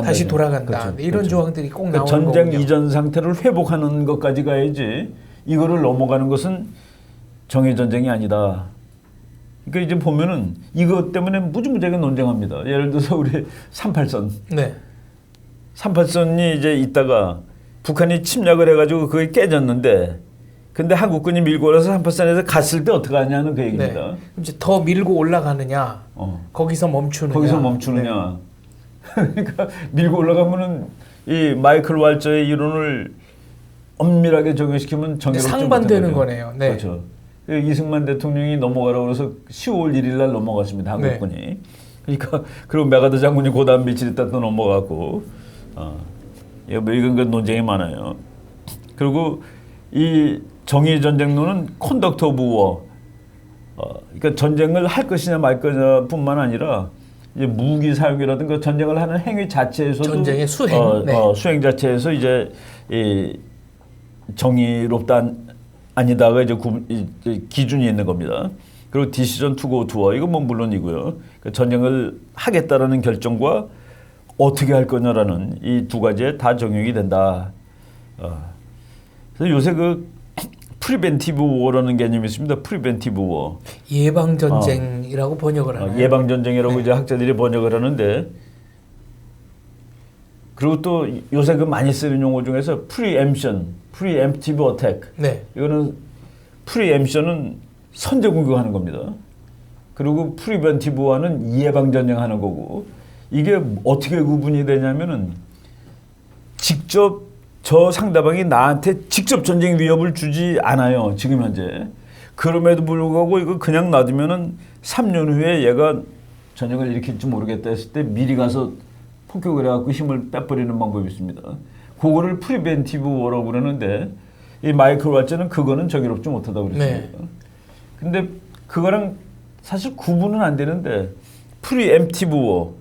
다시 돌아간다. 그렇죠. 이런 그렇죠. 조항들이 꼭 나오는 전쟁 거군요. 이전 상태를 회복하는 것까지 가야지 이거를 넘어가는 것은 정의전쟁이 아니다. 그러니까 이제 보면은 이것 때문에 무지무지하게 논쟁합니다. 예를 들어서 우리 38선. 네. 38선이 이제 있다가 북한이 침략을 해가지고 그게 깨졌는데 근데 한국군이 밀고 올라서 38선에서 갔을 때 어떻게 하냐는 그 얘기입니다. 네. 이제 더 밀고 올라가느냐, 거기서 멈추느냐. 거기서 멈추느냐. 네. 그러니까 밀고 올라가면은 이 마이클 왈저의 이론을 엄밀하게 적용시키면 정의롭지 상반되는 거네요. 네. 그렇죠. 이승만 대통령이 넘어가라고 그래서 10월 1일 날 넘어갔습니다. 한국군이. 네. 그러니까 그리고 메가더 장군이 그 다음 며칠 있다 또 넘어갔고 이건 그 논쟁이 많아요. 그리고 이 정의전쟁론은 컨덕트 오브 워. 그러니까 전쟁을 할 것이냐 말 것이냐뿐만 아니라 이제 무기 사용이라든가 전쟁을 하는 행위 자체에서도 전쟁의 수행, 수행 자체에서 이제 이 정의롭다 아니다가 이제 기준이 있는 겁니다. 그리고 디시전 투고 투어 이건 뭐 물론이고요. 그러니까 전쟁을 하겠다라는 결정과 어떻게 할 거냐라는 이 두 가지에 다 적용이 된다. 그래서 요새 그 프리벤티브 워라는 개념이 있습니다. 프리벤티브 워. 예방 전쟁이라고 번역을 하나요? 예방 전쟁이라고 이제 학자들이 번역을 하는데 그리고 또 요새 그 많이 쓰는 용어 중에서 프리엠션, 프리엠프티브 어택. 네. 이거는 프리엠션은 선제 공격하는 겁니다. 그리고 프리벤티브와는 예방 전쟁하는 거고 이게 어떻게 구분이 되냐면은 직접 저 상대방이 나한테 직접 전쟁 위협을 주지 않아요. 지금 현재. 그럼에도 불구하고 이거 그냥 놔두면은 3년 후에 얘가 전쟁을 일으킬지 모르겠다 했을 때 미리 가서 폭격을 해갖고 힘을 빼버리는 방법이 있습니다. 그거를 프리벤티브 워라고 그러는데 이 마이클 왓츠는 그거는 정의롭지 못하다고 그랬습니다. 네. 근데 그거랑 사실 구분은 안 되는데 프리엠티브 워,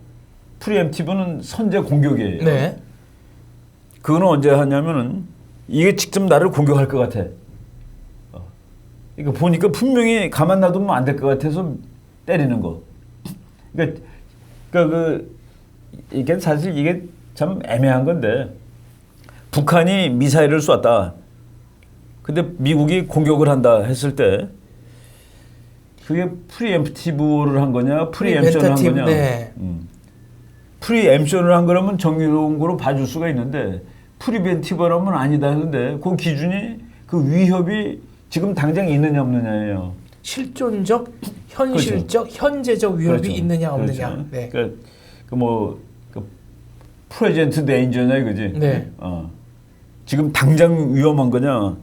프리엠티브는 선제 공격이에요. 네. 그거는 언제 하냐면은 이게 직접 나를 공격할 것 같아. 그러니까 보니까 분명히 가만 놔두면 안 될 것 같아서 때리는 거. 그러니까 이게 사실 이게 참 애매한 건데 북한이 미사일을 쐈다. 근데 미국이 공격을 한다 했을 때 그게 프리엠프티브를 한 거냐, 프리엠션을 한 거냐. 네. 프리엠션을 한 거라면 정의로운 거로 봐줄 수가 있는데 프리벤티브라면 아니다 하는데 그 기준이 그 위협이 지금 당장 있느냐 없느냐예요. 실존적, 현실적, 현재적 위협이 그렇죠. 있느냐 없느냐. 그렇죠. 네. 그러니까 프레젠트 데인저냐 이거지. 네. 지금 당장 위험한 거냐.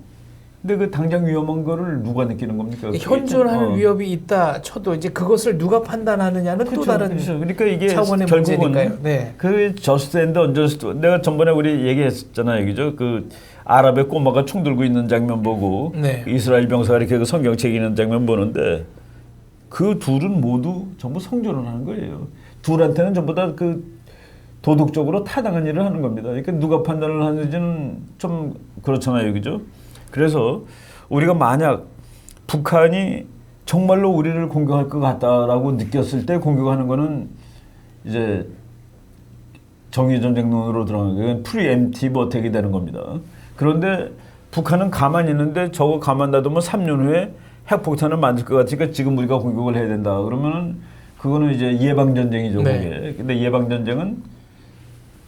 근데 그 당장 위험한 거를 누가 느끼는 겁니까? 현존하는 위협이 있다 쳐도 이제 그것을 누가 판단하느냐는 그렇죠. 또 다른 그렇죠. 그러니까 이게 차원의 결국은 문제니까요. 네. 그 저스트 앤드 언저스트 내가 전번에 우리 얘기했잖아요. 그죠? 그 아랍의 꼬마가 총 들고 있는 장면 보고 네. 이스라엘 병사가 이렇게 그 성경책 읽는 장면 보는데 그 둘은 모두 전부 성전을 하는 거예요. 둘한테는 전부 다 그 도덕적으로 타당한 일을 하는 겁니다. 그러니까 누가 판단을 하는지는 좀 그렇잖아요. 그죠? 그래서 우리가 만약 북한이 정말로 우리를 공격할 것 같다라고 느꼈을 때 공격하는 거는 이제 정의전쟁론으로 들어가는 건 프리엠티브 어택이 되는 겁니다. 그런데 북한은 가만히 있는데 저거 가만 놔두면 3년 후에 핵폭탄을 만들 것 같으니까 지금 우리가 공격을 해야 된다. 그러면은 그거는 이제 예방전쟁이죠. 네. 그게. 근데 예방전쟁은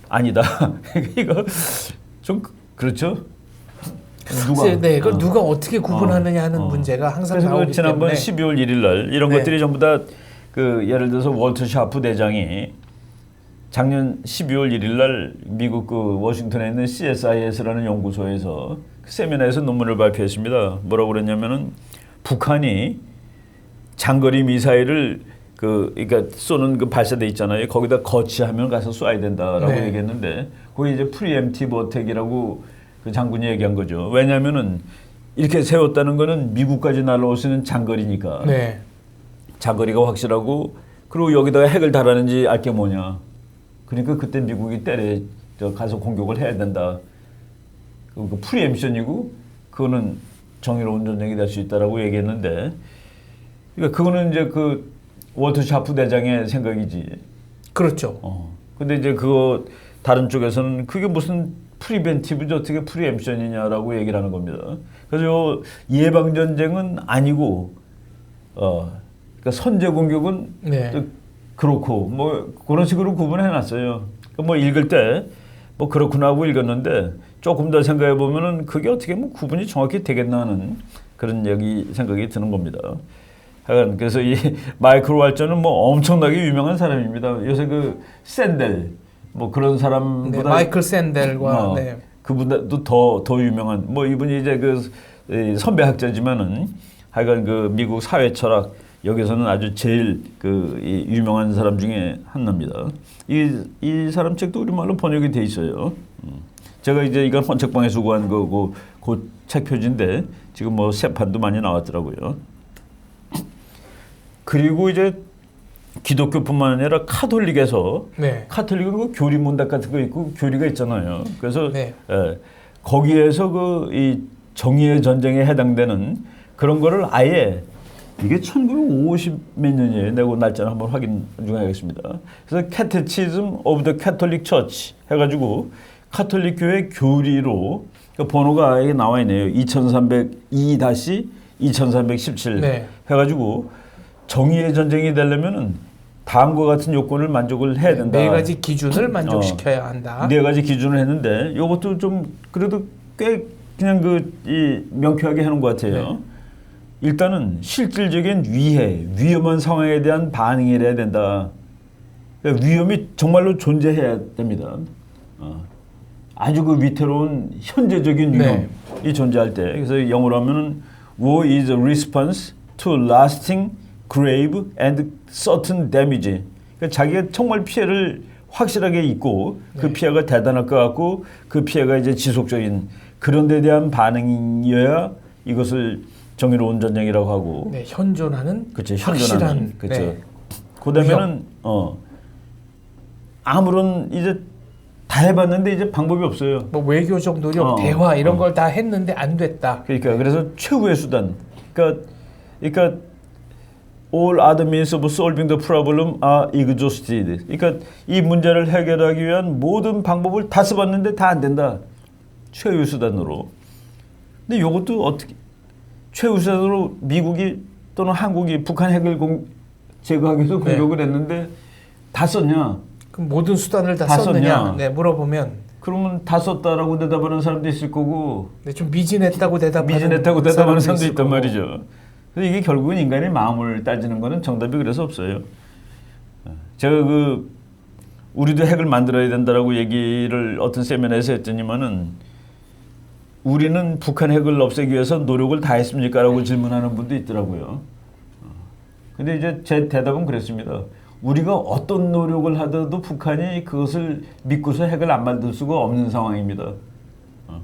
아니다. 이거 좀 그렇죠? 네, 그걸 누가 어떻게 구분하느냐 하는 문제가 항상 그래서 나오기 지난번 때문에 12월 1일 날 이런 네. 것들이 전부 다 그 예를 들어서 월터 샤프 대장이 작년 12월 1일 날 미국 그 워싱턴에 있는 CSIS라는 연구소에서 그 세미나에서 논문을 발표했습니다. 뭐라고 그랬냐면은 북한이 장거리 미사일을 그러니까 쏘는 그 발사대 있잖아요. 거기다 거치하면 가서 쏴야 된다라고 네. 얘기했는데 그게 이제 프리엠티브 어택이라고 그 장군이 얘기한 거죠. 왜냐하면은 이렇게 세웠다는 거는 미국까지 날아올 수 있는 장거리니까. 네. 장거리가 확실하고 그리고 여기다가 핵을 달았는지 알 게 뭐냐. 그러니까 그때 미국이 가서 공격을 해야 된다. 그 프리엠션이고 그거는 정의로운 전쟁이 될 수 있다라고 얘기했는데 그러니까 그거는 이제 그 월터 샤프 대장의 생각이지. 그렇죠. 근데 이제 그거 다른 쪽에서는 그게 무슨 프리벤티브지 어떻게 프리엠션이냐라고 얘기를 하는 겁니다. 그래서 예방 전쟁은 아니고 그러니까 선제 공격은 네. 또 그렇고 뭐 그런 식으로 구분해 놨어요. 뭐 읽을 때 뭐 그렇구나 하고 읽었는데 조금 더 생각해 보면은 그게 어떻게 뭐 구분이 정확히 되겠나 하는 그런 생각이 드는 겁니다. 하여간 그래서 이 마이클 왈저는 뭐 엄청나게 유명한 사람입니다. 요새 그 샌델 뭐 그런 사람보다 네, 마이클 샌델과 네. 그보다도 더 유명한 뭐 이분이 이제 그 선배 학자지만은 하여간 그 미국 사회 철학 여기서는 아주 제일 그 유명한 사람 중에 하나입니다. 이 사람 책도 우리말로 번역이 돼 있어요. 제가 이제 이건 헌책방에서 구한 거고 그 책 표지인데 지금 뭐 새 판도 많이 나왔더라고요. 그리고 이제 기독교뿐만 아니라 카톨릭에서 네. 카톨릭은 그 교리 문답 같은 거 있고 교리가 있잖아요. 그래서 네. 거기에서 그 이 정의의 전쟁에 해당되는 그런 거를 아예 이게 1950 몇 년이에요. 내가 날짜를 한번 확인 좀 해야겠습니다. 그래서 Catechism of the Catholic Church 해가지고 카톨릭 교회 교리로 그 번호가 아예 나와 있네요. 2302-2317 네. 해가지고 정의의 전쟁이 되려면은 다음과 같은 요건을 만족을 해야 된다. 네 가지 기준을 만족시켜야 한다. 네 가지 기준을 했는데 이것도 좀 그래도 꽤 그냥 명쾌하게 해놓은 것 같아요. 네. 일단은 실질적인 위험한 상황에 대한 반응을 해야 된다. 그러니까 위험이 정말로 존재해야 됩니다. 아주 그 위태로운 현재적인 위험이 존재할 때. 그래서 영어로 하면은 War is a response to lasting, grave and certain damage. 그러니까 자기가 정말 피해를 확실하게 입고 그 네. 피해가 대단할 것 같고 그 피해가 이제 지속적인 그런 데 대한 반응이어야 이것을 정의로운 전쟁이라고 하고 네, 현존하는 그렇죠. 확실한 현존하는 그렇죠. 네. 그다음에는 아무런 이제 다 해봤는데 이제 방법이 없어요. 뭐 외교적 노력, 대화 이런 걸 다 했는데 안 됐다. 그러니까 그래서 최후의 수단. 그러니까 all other means of solving the problem are exhausted. 그러니까 이 문제를 해결하기 위한 모든 방법을 다 써봤는데 다 안 된다. 최후의 수단으로. 근데 이것도 어떻게 최후 수단으로 미국이 또는 한국이 북한 핵을 제거하기 위해서 공격을 했는데 다 썼냐? 그럼 모든 수단을 다 다 썼느냐? 썼냐? 네, 물어보면 그러면 다 썼다라고 대답하는 사람도 있을 거고 네, 좀 미진했다고 대답하는 사람도 있을 있단 거고. 말이죠. 그래서 이게 결국은 인간의 마음을 따지는 거는 정답이 그래서 없어요. 제가 우리도 핵을 만들어야 된다라고 얘기를 어떤 세미나에서 했더니만은 우리는 북한 핵을 없애기 위해서 노력을 다 했습니까라고 질문하는 분도 있더라고요. 근데 이제 제 대답은 그랬습니다. 우리가 어떤 노력을 하더라도 북한이 그것을 믿고서 핵을 안 만들 수가 없는 상황입니다.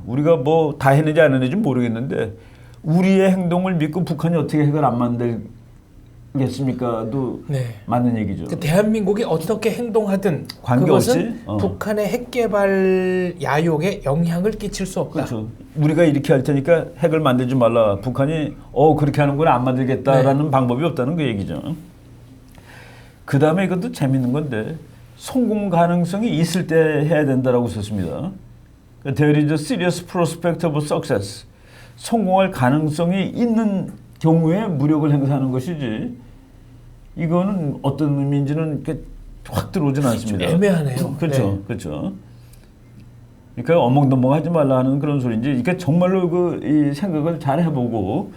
우리가 뭐 다 했는지 안 했는지 모르겠는데 우리의 행동을 믿고 북한이 어떻게 핵을 안 만들겠습니까?도 네. 맞는 얘기죠. 그 대한민국이 어떻게 행동하든 관계없이 그것은 북한의 핵 개발 야욕에 영향을 끼칠 수 없다. 그렇죠. 우리가 이렇게 할 테니까 핵을 만들지 말라. 북한이 그렇게 하는구나 안 만들겠다라는 방법이 없다는 그 얘기죠. 그 다음에 이것도 재밌는 건데 성공 가능성이 있을 때 해야 된다라고 썼습니다. There is a serious prospect of success. 성공할 가능성이 있는 경우에 무력을 행사하는 것이지 이거는 어떤 의미인지는 확 들어오진 않습니다. 좀 애매하네요. 그렇죠. 네. 그렇죠. 그러니까 어멍덤멍하지 말라 하는 그런 소리인지 그러니까 정말로 이 생각을 잘 해보고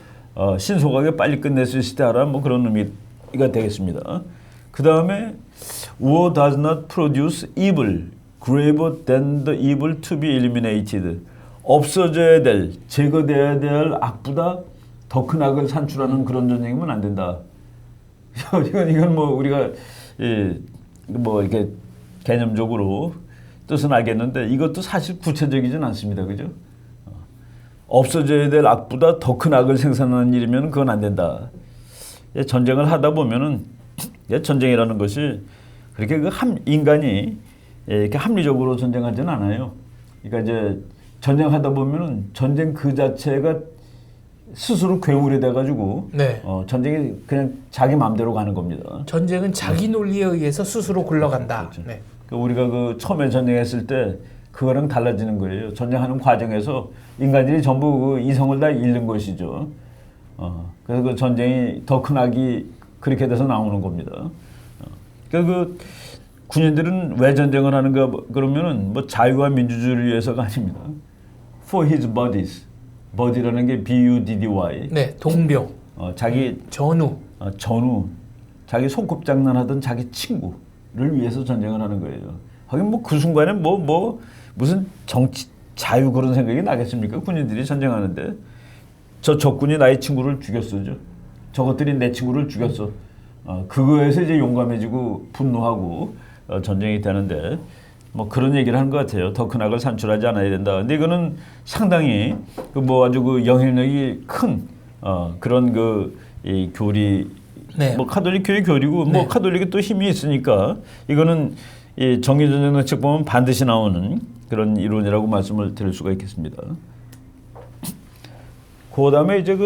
신속하게 빨리 끝낼 수 있을 때 하라 뭐 그런 의미가 되겠습니다. 그 다음에 war does not produce evil greater than the evil to be eliminated. 없어져야 될, 제거돼야 될 악보다 더 큰 악을 산출하는 그런 전쟁이면 안 된다. 이건 뭐 우리가 뭐 이렇게 개념적으로 뜻은 알겠는데 이것도 사실 구체적이진 않습니다. 그죠? 없어져야 될 악보다 더 큰 악을 생산하는 일이면 그건 안 된다. 전쟁을 하다 보면은 전쟁이라는 것이 그렇게 인간이 이렇게 합리적으로 전쟁하지는 않아요. 그러니까 이제 전쟁하다 보면은 전쟁 그 자체가 스스로 괴물이 돼가지고 네. 전쟁이 그냥 자기 마음대로 가는 겁니다. 전쟁은 자기 논리에 의해서 스스로 굴러간다. 그렇죠. 네. 우리가 처음에 전쟁했을 때 그거랑 달라지는 거예요. 전쟁하는 과정에서 인간들이 전부 이성을 다 잃는 것이죠. 그래서 그 전쟁이 더 큰 악이 그렇게 돼서 나오는 겁니다. 그러니까 군인들은 왜 전쟁을 하는가 그러면은 뭐 자유와 민주주의를 위해서가 아닙니다. For his buddies. buddy라는 게 B-U-D-D-Y. 네, 동병. 자기 전우. 전우. 자기 손꼽장난하던 자기 친구를 위해서 전쟁을 하는 거예요. 하긴 뭐 그 순간에 무슨 정치 자유 그런 생각이 나겠습니까? 군인들이 전쟁하는데 저 적군이 나의 친구를 죽였어. 저것들이 내 친구를 죽였어. 그거에서 이제 용감해지고 분노하고 전쟁이 되는데 뭐 그런 얘기를 하는 것 같아요. 더 큰 악을 산출하지 않아야 된다. 근데 이거는 상당히 아주 영향력이 큰 그런 이 교리 네. 뭐 카톨릭 교회 교리고 네. 뭐 카톨릭이 또 힘이 있으니까 이거는 이 정의전쟁의 책 보면 반드시 나오는 그런 이론이라고 말씀을 드릴 수가 있겠습니다. 그다음에 이제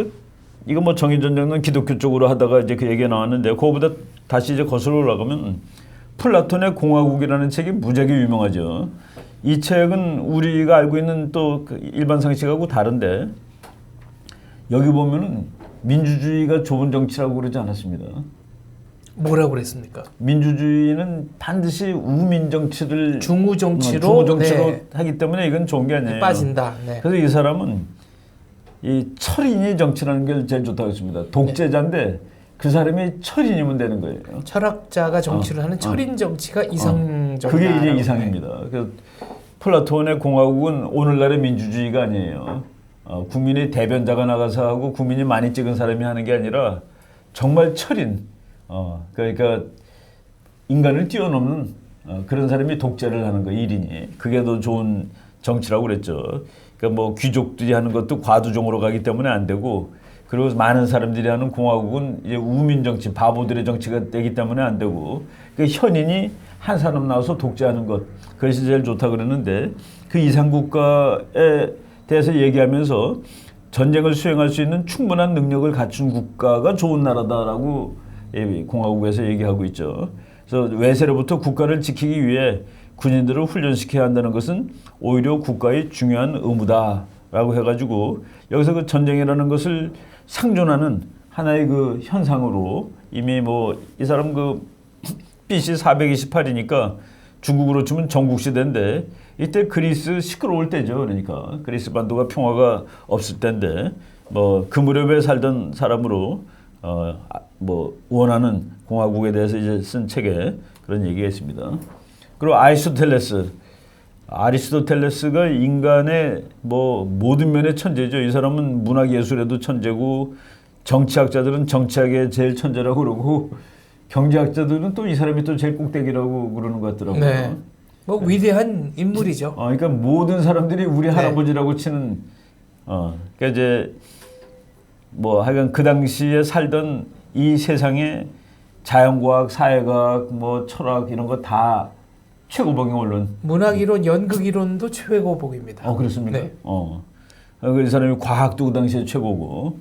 이거 뭐 정의전쟁은 기독교 쪽으로 하다가 이제 그 얘기가 나왔는데 그거보다 다시 이제 거슬러 올라가면 플라톤의 공화국이라는 책이 무지하게 유명하죠. 이 책은 우리가 알고 있는 또 일반 상식하고 다른데 여기 보면은 민주주의가 좋은 정치라고 그러지 않았습니다. 뭐라고 그랬습니까? 민주주의는 반드시 우민 정치를 중우 정치로 네. 하기 때문에 이건 좋은 게 아니에요. 빠진다. 네. 그래서 이 사람은 이 철인이 정치라는 게 제일 좋다고 했습니다. 독재자인데 그 사람이 철인이면 되는 거예요. 철학자가 정치를 하는 철인 정치가 이상적이다. 그게 이제 이상입니다. 그래서 플라톤의 공화국은 오늘날의 민주주의가 아니에요. 국민의 대변자가 나가서 하고 국민이 많이 찍은 사람이 하는 게 아니라 정말 철인. 그러니까 인간을 뛰어넘는 그런 사람이 독재를 하는 거 일이니 그게 더 좋은 정치라고 그랬죠. 그러니까 뭐 귀족들이 하는 것도 과두종으로 가기 때문에 안 되고 그리고 많은 사람들이 하는 공화국은 이제 우민 정치, 바보들의 정치가 되기 때문에 안 되고 그 현인이 한 사람 나와서 독재하는 것 그것이 제일 좋다 그러는데 그 이상 국가에 대해서 얘기하면서 전쟁을 수행할 수 있는 충분한 능력을 갖춘 국가가 좋은 나라다라고 공화국에서 얘기하고 있죠. 그래서 외세로부터 국가를 지키기 위해 군인들을 훈련시켜야 한다는 것은 오히려 국가의 중요한 의무다라고 해가지고 여기서 그 전쟁이라는 것을 상존하는 하나의 그 현상으로 이미 뭐 이 사람 그 BC 428이니까 중국으로 치면 전국시대인데 이때 그리스 시끄러울 때죠. 그러니까 그리스 반도가 평화가 없을 때인데 뭐 그 무렵에 살던 사람으로 뭐 원하는 공화국에 대해서 이제 쓴 책에 그런 얘기가 있습니다. 그리고 아리스토텔레스가 인간의 뭐 모든 면의 천재죠. 이 사람은 문학 예술에도 천재고 정치학자들은 정치학의 제일 천재라고 그러고 경제학자들은 또 이 사람이 또 제일 꼭대기라고 그러는 것 같더라고요. 네. 뭐 위대한 인물이죠. 그러니까 모든 사람들이 우리 할아버지라고 치는 그러니까 이제 뭐 하여간 그 당시에 살던 이 세상에 자연과학, 사회과학, 뭐 철학 이런 거 다 최고봉에 오른 문학 이론, 연극 이론도 최고봉입니다. 그렇습니까? 네. 이 사람이 과학도 그 당시에 최고고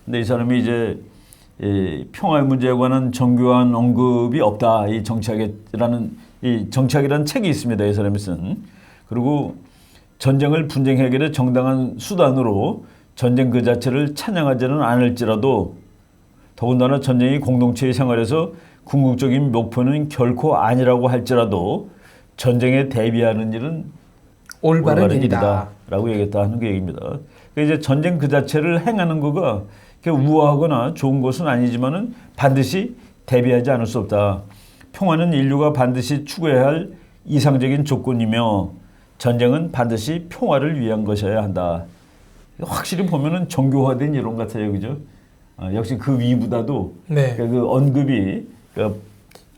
근데 이 사람이 이제 이 평화의 문제에 관한 정교한 언급이 없다. 이 정치학이라는 책이 있습니다. 이 사람이 쓴. 그리고 전쟁을 분쟁 해결의 정당한 수단으로 전쟁 그 자체를 찬양하지는 않을지라도 더군다나 전쟁이 공동체의 생활에서 궁극적인 목표는 결코 아니라고 할지라도 전쟁에 대비하는 일은 올바른 일이다. 라고 얘기했다는 그 얘기입니다. 그러니까 이제 전쟁 그 자체를 행하는 거가 우아하거나 좋은 것은 아니지만은 반드시 대비하지 않을 수 없다. 평화는 인류가 반드시 추구해야 할 이상적인 조건이며 전쟁은 반드시 평화를 위한 것이어야 한다. 확실히 보면은 정교화된 이론 같아요, 그죠? 역시 그 위보다도 네. 그 언급이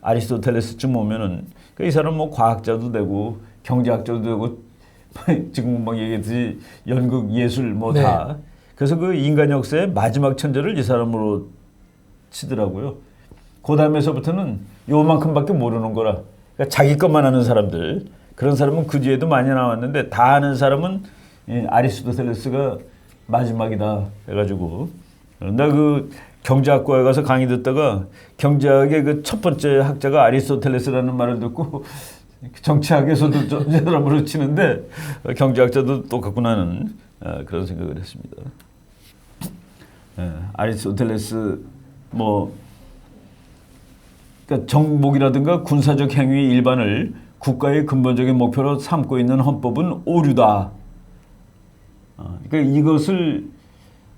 아리스토텔레스쯤 오면은 이 사람 뭐 과학자도 되고 경제학자도 되고 지금 막 얘기했듯이 연극 예술 뭐 다. 네. 그래서 그 인간 역사의 마지막 천재를 이 사람으로 치더라고요. 그 다음에서부터는 요만큼밖에 모르는 거라. 그러니까 자기 것만 아는 사람들. 그런 사람은 그 뒤에도 많이 나왔는데 다 아는 사람은 아리스토텔레스가 마지막이다 해가지고 나 그 경제학과에 가서 강의 듣다가 경제학의 그 첫 번째 학자가 아리스토텔레스라는 말을 듣고 정치학에서도 저 사람으로 치는데 경제학자도 똑같구나는 그런 생각을 했습니다. 아리스토텔레스 뭐 그러니까 정복이라든가 군사적 행위 일반을 국가의 근본적인 목표로 삼고 있는 헌법은 오류다. 그러니까 이것을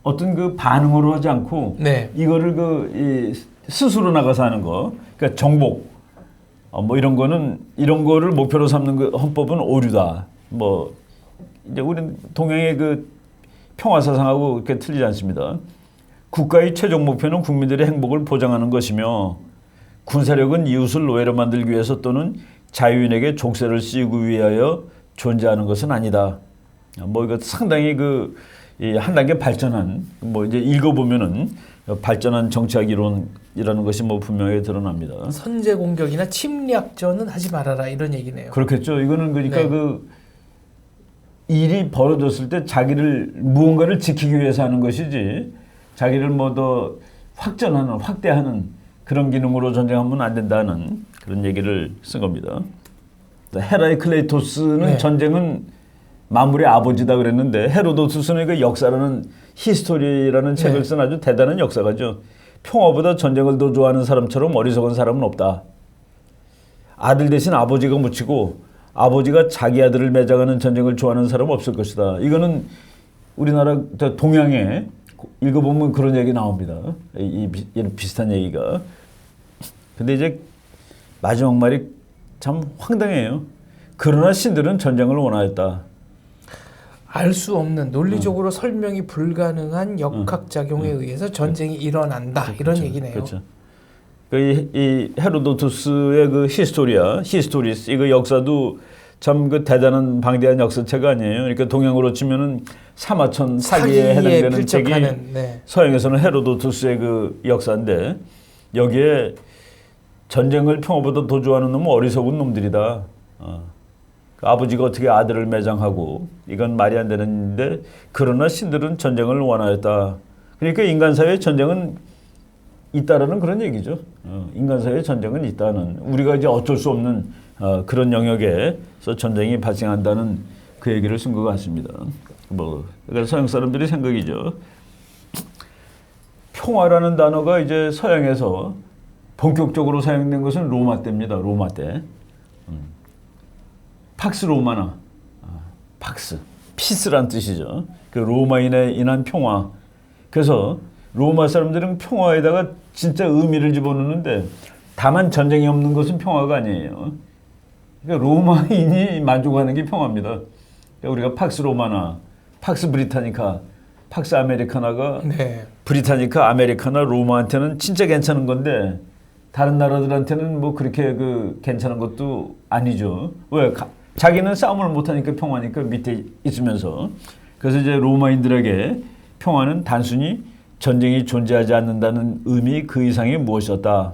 어떤 그 반응으로 하지 않고 네. 이거를 스스로 나가서 하는 거, 그러니까 정복, 뭐 이런 거를 목표로 삼는 그 헌법은 오류다. 뭐 이제 우리는 동양의 그 평화 사상하고 이렇게 틀리지 않습니다. 국가의 최종 목표는 국민들의 행복을 보장하는 것이며 군사력은 이웃을 노예로 만들기 위해서 또는 자유인에게 족쇄를 씌우기 위하여 존재하는 것은 아니다. 뭐 이거 상당히 한 단계 발전한 뭐 이제 읽어보면은 발전한 정치학 이론이라는 것이 뭐 분명히 드러납니다. 선제 공격이나 침략전은 하지 말아라 이런 얘기네요. 그렇겠죠. 이거는 그러니까 네. 그 일이 벌어졌을 때 자기를 무언가를 지키기 위해서 하는 것이지 자기를 뭐 더 확대하는 그런 기능으로 전쟁하면 안 된다는 그런 얘기를 쓴 겁니다. 헤라이클레이토스는 네. 전쟁은 만물의 아버지다 그랬는데 헤로도투스는 그 역사라는 히스토리라는 책을 네. 쓴 아주 대단한 역사가죠. 평화보다 전쟁을 더 좋아하는 사람처럼 어리석은 사람은 없다. 아들 대신 아버지가 묻히고 아버지가 자기 아들을 매장하는 전쟁을 좋아하는 사람은 없을 것이다. 이거는 우리나라 동양에 읽어보면 그런 얘기 나옵니다. 이런 비슷한 얘기가. 근데 이제 마지막 말이 참 황당해요. 그러나 신들은 전쟁을 원하였다. 알 수 없는 논리적으로 설명이 불가능한 역학작용에 의해서 전쟁이 일어난다. 이런 그렇죠. 얘기네요. 그렇죠. 이 헤로도투스의 그 히스토리스 이거 역사도 참 그 대단한 방대한 역사책 아니에요. 그러니까 동양으로 치면은 사마천 사기에 해당되는 책이 네. 서양에서는 헤로도투스의 그 역사인데 여기에 전쟁을 평화보다 더 좋아하는 놈은 어리석은 놈들이다. 그 아버지가 어떻게 아들을 매장하고 이건 말이 안 되는데 그러나 신들은 전쟁을 원하였다. 그러니까 인간 사회에 전쟁은 있다라는 그런 얘기죠. 인간 사회에 전쟁은 있다는 우리가 이제 어쩔 수 없는 그런 영역에서 전쟁이 발생한다는 그 얘기를 쓴 것 같습니다. 뭐 그러니까 서양 사람들이 생각이죠. 평화라는 단어가 이제 서양에서 본격적으로 사용된 것은 로마 때입니다. 로마 때. 팍스 로마나 팍스 피스란 뜻이죠. 그 로마인에 인한 평화. 그래서 로마 사람들은 평화에다가 진짜 의미를 집어넣는데 다만 전쟁이 없는 것은 평화가 아니에요. 그러니까 로마인이 만족하는 게 평화입니다. 그러니까 우리가 팍스 로마나, 팍스 브리타니카, 팍스 아메리카나가 네. 브리타니카, 아메리카나, 로마한테는 진짜 괜찮은 건데 다른 나라들한테는 뭐 그렇게 그 괜찮은 것도 아니죠. 왜? 자기는 싸움을 못하니까 평화니까 밑에 있으면서. 그래서 이제 로마인들에게 평화는 단순히 전쟁이 존재하지 않는다는 의미 그 이상이 무엇이었다.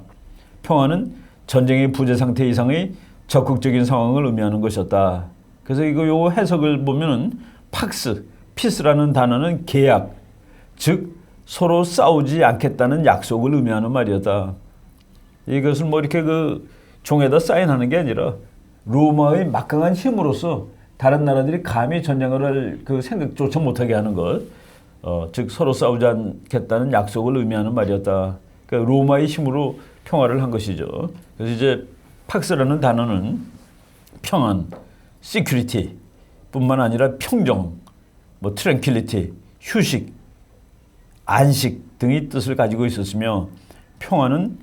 평화는 전쟁의 부재 상태 이상의 적극적인 상황을 의미하는 것이었다. 그래서 요 해석을 보면은 팍스, 피스라는 단어는 계약, 즉 서로 싸우지 않겠다는 약속을 의미하는 말이었다. 이것을 뭐 이렇게 그 종에다 사인하는 게 아니라 로마의 막강한 힘으로써 다른 나라들이 감히 전쟁을 할 그 생각조차 못하게 하는 것, 즉 서로 싸우지 않겠다는 약속을 의미하는 말이었다. 그러니까 로마의 힘으로 평화를 한 것이죠. 그래서 이제 팍스라는 단어는 평안, security 뿐만 아니라 평정, 뭐 tranquility, 휴식, 안식 등의 뜻을 가지고 있었으며 평화는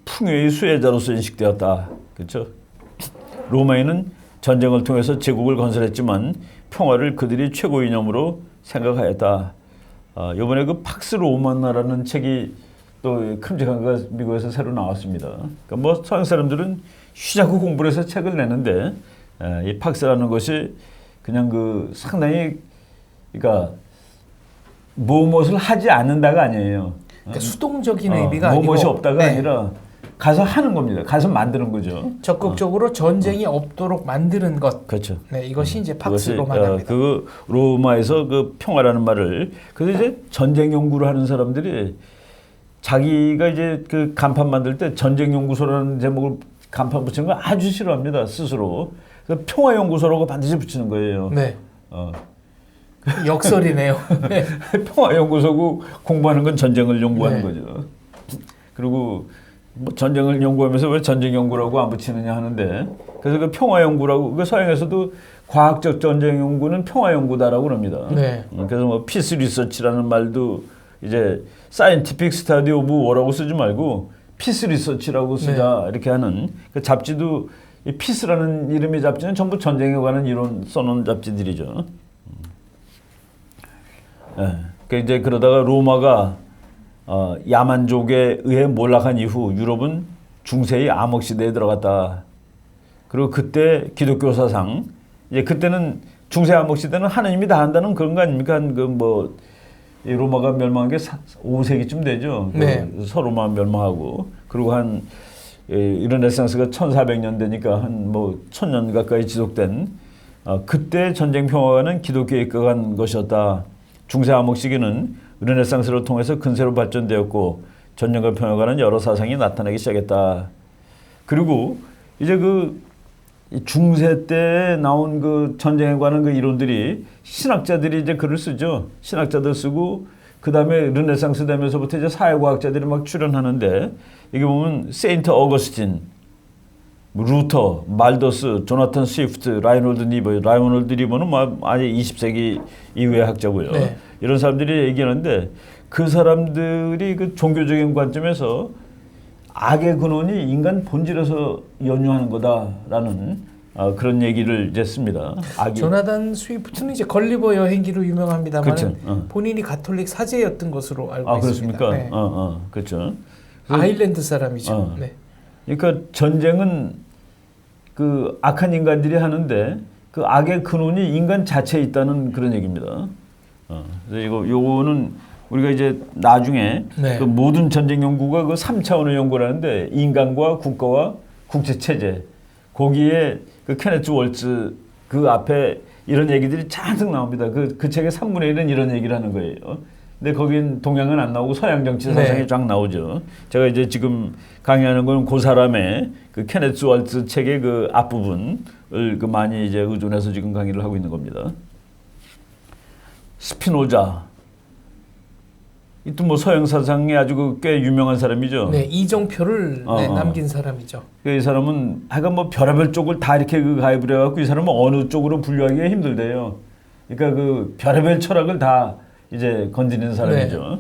풍요의 수혜자로서 인식되었다. 그렇죠? 로마인은 전쟁을 통해서 제국을 건설했지만 평화를 그들이 최고 이념으로 생각하였다. 이번에 그 팍스 로마나라는 책이 또 큼직한 거 미국에서 새로 나왔습니다. 그러니까 뭐 서양 사람들은 쉬자고 공부를 해서 책을 내는데 이 팍스라는 것이 그냥 그 상당히 그러니까 무엇을 하지 않는다가 아니에요. 그러니까 수동적인 의미가 아니고 무엇이 없다가 아니라 가서 하는 겁니다. 가서 만드는 거죠. 적극적으로 전쟁이 없도록 만드는 것. 그렇죠. 네, 이것이 이제 팍스 로마입니다. 그 로마에서 그 평화라는 말을 그래서 이제 전쟁 연구를 하는 사람들이 자기가 이제 그 간판 만들 때 전쟁 연구소라는 제목을 간판 붙이는 걸 아주 싫어합니다. 스스로. 그래서 평화 연구소라고 반드시 붙이는 거예요. 네. 역설이네요. 네. 평화 연구소고 공부하는 건 전쟁을 연구하는 네. 거죠. 그리고 뭐 전쟁을 연구하면서 왜 전쟁 연구라고 안 붙이느냐 하는데 그래서 그 평화 연구라고 그 서양에서도 과학적 전쟁 연구는 평화 연구다라고 그럽니다. 네. 그래서 뭐 피스 리서치라는 말도 이제 사이언티픽 스터디 오브 워라고 쓰지 말고 피스 리서치라고 쓰자 이렇게 하는 그 잡지도 이 피스라는 이름의 잡지는 전부 전쟁에 관한 이론 써놓은 잡지들이죠. 그 이제 그러다가 로마가 야만족에 의해 몰락한 이후 유럽은 중세의 암흑 시대에 들어갔다. 그리고 그때 기독교 사상 이제 그때는 중세 암흑 시대는 하나님이 다 한다는 그런 거 아닙니까? 그 이 로마가 멸망한 게 5세기쯤 되죠. 네. 서로마 멸망하고 그리고 한 르네상스가 1400년 되니까 한 뭐 1000년 가까이 지속된 그때 전쟁 평화는 기독교에 이끌어간 것이었다. 중세 암흑 시기는 르네상스를 통해서 근세로 발전되었고 전쟁과 평화가는 여러 사상이 나타나기 시작했다. 그리고 이제 그 중세 때 나온 그 전쟁에 관한 그 이론들이 신학자들이 이제 글을 쓰죠. 신학자들 쓰고 그 다음에 르네상스 되면서부터 이제 사회과학자들이 막 출연하는데 이게 보면 세인트 어거스틴, 루터, 말더스, 조나탄 스위프트, 라이놀드 리버는 뭐 아예 20세기 이후의 학자고요. 네. 이런 사람들이 얘기하는데 그 사람들이 그 종교적인 관점에서 악의 근원이 인간 본질에서 연유하는 거다라는 그런 얘기를 이제 씁니다. 조나단 스위프트는 이제 걸리버 여행기로 유명합니다만 그렇죠. 본인이 가톨릭 사제였던 것으로 알고 있습니다. 그렇습니까? 네. 그렇죠. 아일랜드 사람이죠. 어. 네. 그러니까 전쟁은 그 악한 인간들이 하는데 그 악의 근원이 인간 자체에 있다는 그런 얘기입니다. 그래서 요거는 우리가 이제 나중에 네. 그 모든 전쟁 연구가 그 3차원의 연구를 하는데 인간과 국가와 국제 체제 거기에 그 케네스 월츠 그 앞에 이런 얘기들이 잔뜩 나옵니다. 그 책의 3분의 1은 이런 얘기를 하는 거예요. 근데 거긴 동양은 안 나오고 서양 정치 사상이 네. 쫙 나오죠. 제가 이제 지금 강의하는 건 그 사람의 그 케네스 월츠 책의 그 앞부분을 그 많이 이제 의존해서 지금 강의를 하고 있는 겁니다. 스피노자. 이또 뭐 서양 사상에 아주 꽤 유명한 사람이죠. 네, 이정표를 어, 네, 어. 남긴 사람이죠. 이 사람은 하여간 뭐 별의별 쪽을 다 이렇게 그 가입을 해갖고 이 사람은 어느 쪽으로 분류하기가 힘들대요. 그러니까 그 별의별 철학을 다 이제 건드리는 사람이죠.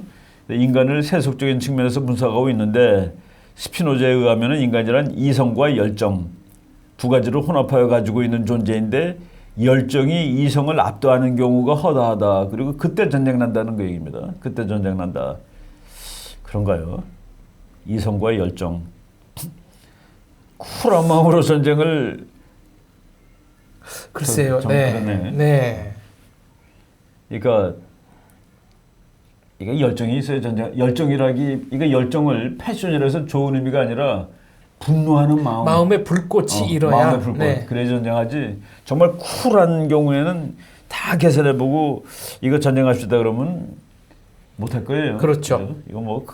인간을 세속적인 측면에서 분석하고 있는데 스피노자에 의하면 인간이란 이성과 열정 두 가지를 혼합하여 가지고 있는 존재인데 열정이 이성을 압도하는 경우가 허다하다. 그리고 그때 전쟁 난다는 그 얘기입니다. 그때 전쟁 난다. 그런가요? 이성과 열정. 쿨한 마음으로 전쟁을 글쎄요. 그러네. 네. 네. 그러니까 이게 열정이 있어요. 전쟁 열정이라기 이게 열정을 패션이라 해서 좋은 의미가 아니라 분노하는 마음. 마음의 불꽃이 일어야. 마음의 불꽃. 네. 그래 전쟁하지. 정말 쿨한 경우에는 다 계산해보고 이거 전쟁합시다 그러면 못할 거예요. 그렇죠. 그죠? 이거 뭐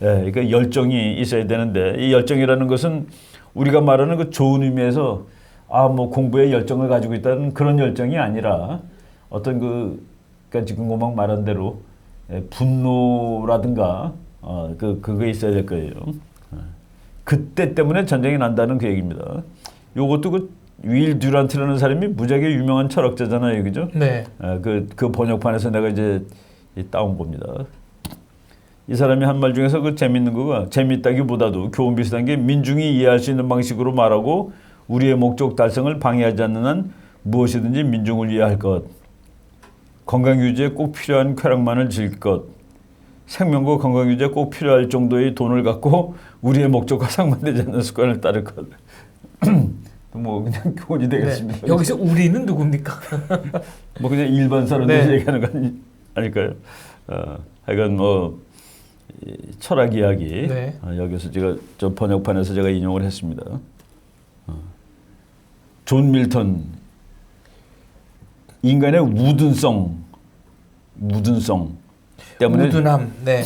그러니까 열정이 있어야 되는데 이 열정이라는 것은 우리가 말하는 그 좋은 의미에서 뭐 공부에 열정을 가지고 있다는 그런 열정이 아니라 어떤 그러니까 지금 고막 말한 대로 분노라든가 그게 있어야 될 거예요. 그때 때문에 전쟁이 난다는 그 얘기입니다. 요것도 그 윌 듀란트라는 사람이 무지하게 유명한 철학자잖아요, 그죠? 네. 그 번역판에서 내가 이제 따온 겁니다. 이 사람이 한 말 중에서 그 재밌는 거가 재밌다기보다도 교훈 비슷한 게 민중이 이해할 수 있는 방식으로 말하고 우리의 목적 달성을 방해하지 않는 한 무엇이든지 민중을 이해할 것. 건강 유지에 꼭 필요한 쾌락만을 즐길 것. 생명과 건강 유지에 꼭 필요할 정도의 돈을 갖고 우리의 목적과 상반되지 않는 습관을 따를 것. 뭐 그냥 교훈이 되겠습니다. 네. 여기서 우리는 누굽니까? 뭐 그냥 일반 사람들이 네. 얘기하는 거 아닐까요? 하여간 뭐 철학 이야기 네. 여기서 제가 저 번역판에서 제가 인용을 했습니다. 존 밀턴 인간의 우둔성 때문에 우둔함. 네.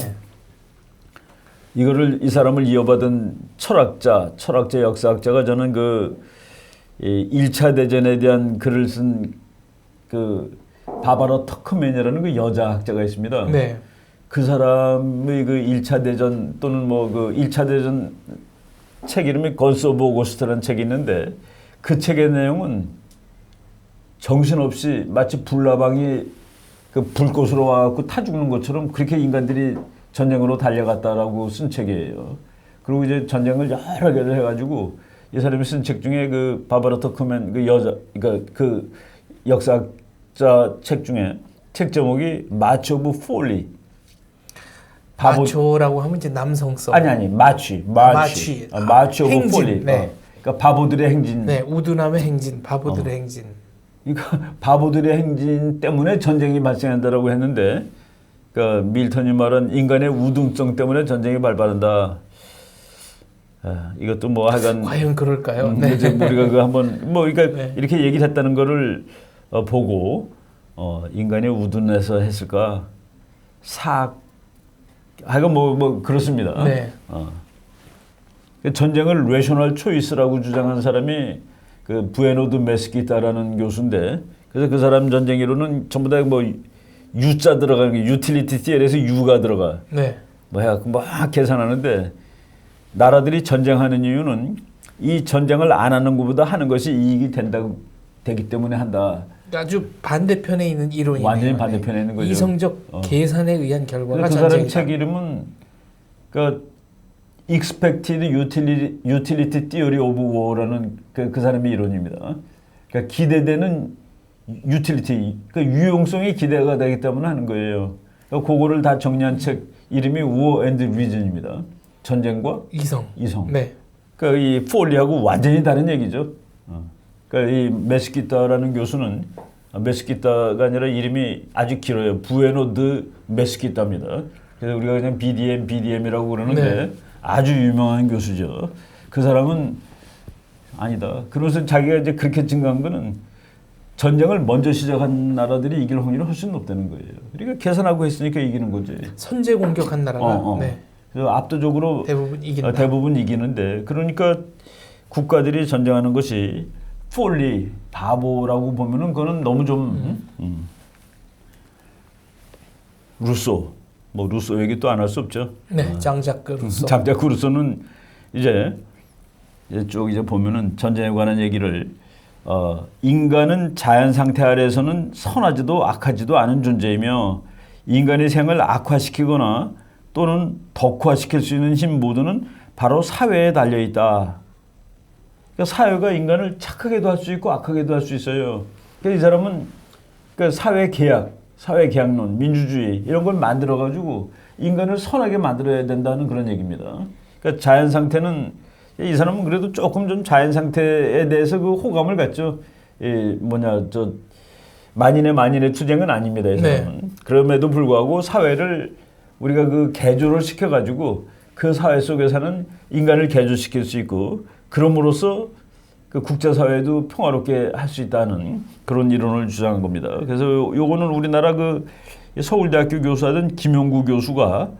이거를 이 사람을 이어받은 철학자 역사학자가 저는 그 1차 대전에 대한 글을 쓴 그 바바라 터크맨이라는 그 여자 학자가 있습니다. 네. 그 사람의 그 1차 대전 또는 뭐 그 1차 대전 책 이름이 건스 오브 오거스트라는 책이 있는데 그 책의 내용은 정신없이 마치 불나방이 그 불꽃으로 와갖고 타 죽는 것처럼 그렇게 인간들이 전쟁으로 달려갔다라고 쓴 책이에요. 그리고 이제 전쟁을 여러 개를 해가지고 이 사람이 쓴 책 중에 그 바바라 터크맨 그 여자 그러니까 그 역사학자 책 중에 책 제목이 마치 오브 폴리. 마초라고 하면 이제 남성성. 아니 마치 오브 행진, 폴리. 네. 그러니까 바보들의 행진. 네, 우둔함의 행진, 바보들의 행진. 그러니까 바보들의 행진 때문에 전쟁이 발생한다라고 했는데, 그러니까 밀턴이 말한 인간의 우등성 때문에 전쟁이 발발한다. 이것도 뭐 하여간 과연 그럴까요? 네. 이제 우리가 그 한번 뭐 그러니까 네. 이렇게 얘기를 했다는 거를 보고 인간의 우둔에서 했을까 하여간 뭐 그렇습니다. 네. 전쟁을 레셔널 초이스라고 주장한 사람이 그 부에노드 메스키타라는 교수인데 그래서 그 사람 전쟁 이론은 전부 다 뭐 U자 들어가는 게 유틸리티 티어에서 U가 들어가. 네. 뭐 해갖고 막 계산하는데 나라들이 전쟁하는 이유는 이 전쟁을 안 하는 것보다 하는 것이 이익이 되기 때문에 한다. 아주 반대편에 있는 이론이네요. 완전히 반대편에 있는 거죠. 이성적 계산에 의한 결과가 그 사람 전쟁이다. 책 이름은 그 Expected Utility Theory of War라는 그 사람의 이론입니다. 그러니까 기대되는 유틸리티, 그 유용성이 기대가 되기 때문에 하는 거예요. 그거를 다 정리한 책 이름이 War and Reason입니다. 전쟁과 이성. 이성. 네. 그러니까 이 폴리하고 완전히 다른 얘기죠. 그러니까 이 메스키타라는 교수는 메스키타가 아니라 이름이 아주 길어요. 부에노 드 메스키타입니다. 그래서 우리가 그냥 BDM이라고 그러는데 네. 아주 유명한 교수죠. 그 사람은 아니다. 그러면서 자기가 이제 그렇게 증가한 거는 전쟁을 먼저 시작한 나라들이 이길 확률이 훨씬 높다는 거예요. 그러니까 계산하고 했으니까 이기는 거지. 선제 공격한 나라가 네. 그래서 압도적으로 대부분 이긴다. 대부분 이기는데 그러니까 국가들이 전쟁하는 것이 폴리, 바보라고 보면은 그거는 너무 좀 루소, 뭐 루소 얘기 또 안 할 수 없죠. 네, 장자크 루소. 장자크 루소는 이제 쭉 이제 보면은 전쟁에 관한 얘기를 인간은 자연 상태 아래에서는 선하지도 악하지도 않은 존재이며 인간의 생을 악화시키거나 또는 덕화시킬 수 있는 힘 모두는 바로 사회에 달려 있다. 그러니까 사회가 인간을 착하게도 할 수 있고 악하게도 할 수 있어요. 그러니까 이 사람은 그러니까 사회 계약론, 민주주의 이런 걸 만들어 가지고 인간을 선하게 만들어야 된다는 그런 얘기입니다. 그러니까 자연 상태는 이 사람은 그래도 조금 좀 자연 상태에 대해서 그 호감을 갖죠. 만인의 투쟁은 아닙니다. 이 사람은. 네. 그럼에도 불구하고 사회를 우리가 그 개조를 시켜 가지고 그 사회 속에 사는 인간을 개조시킬 수 있고 그럼으로써 그 국제사회도 평화롭게 할 수 있다는 그런 이론을 주장한 겁니다. 그래서 요거는 우리나라 그 서울대학교 교수하던 김용구 교수가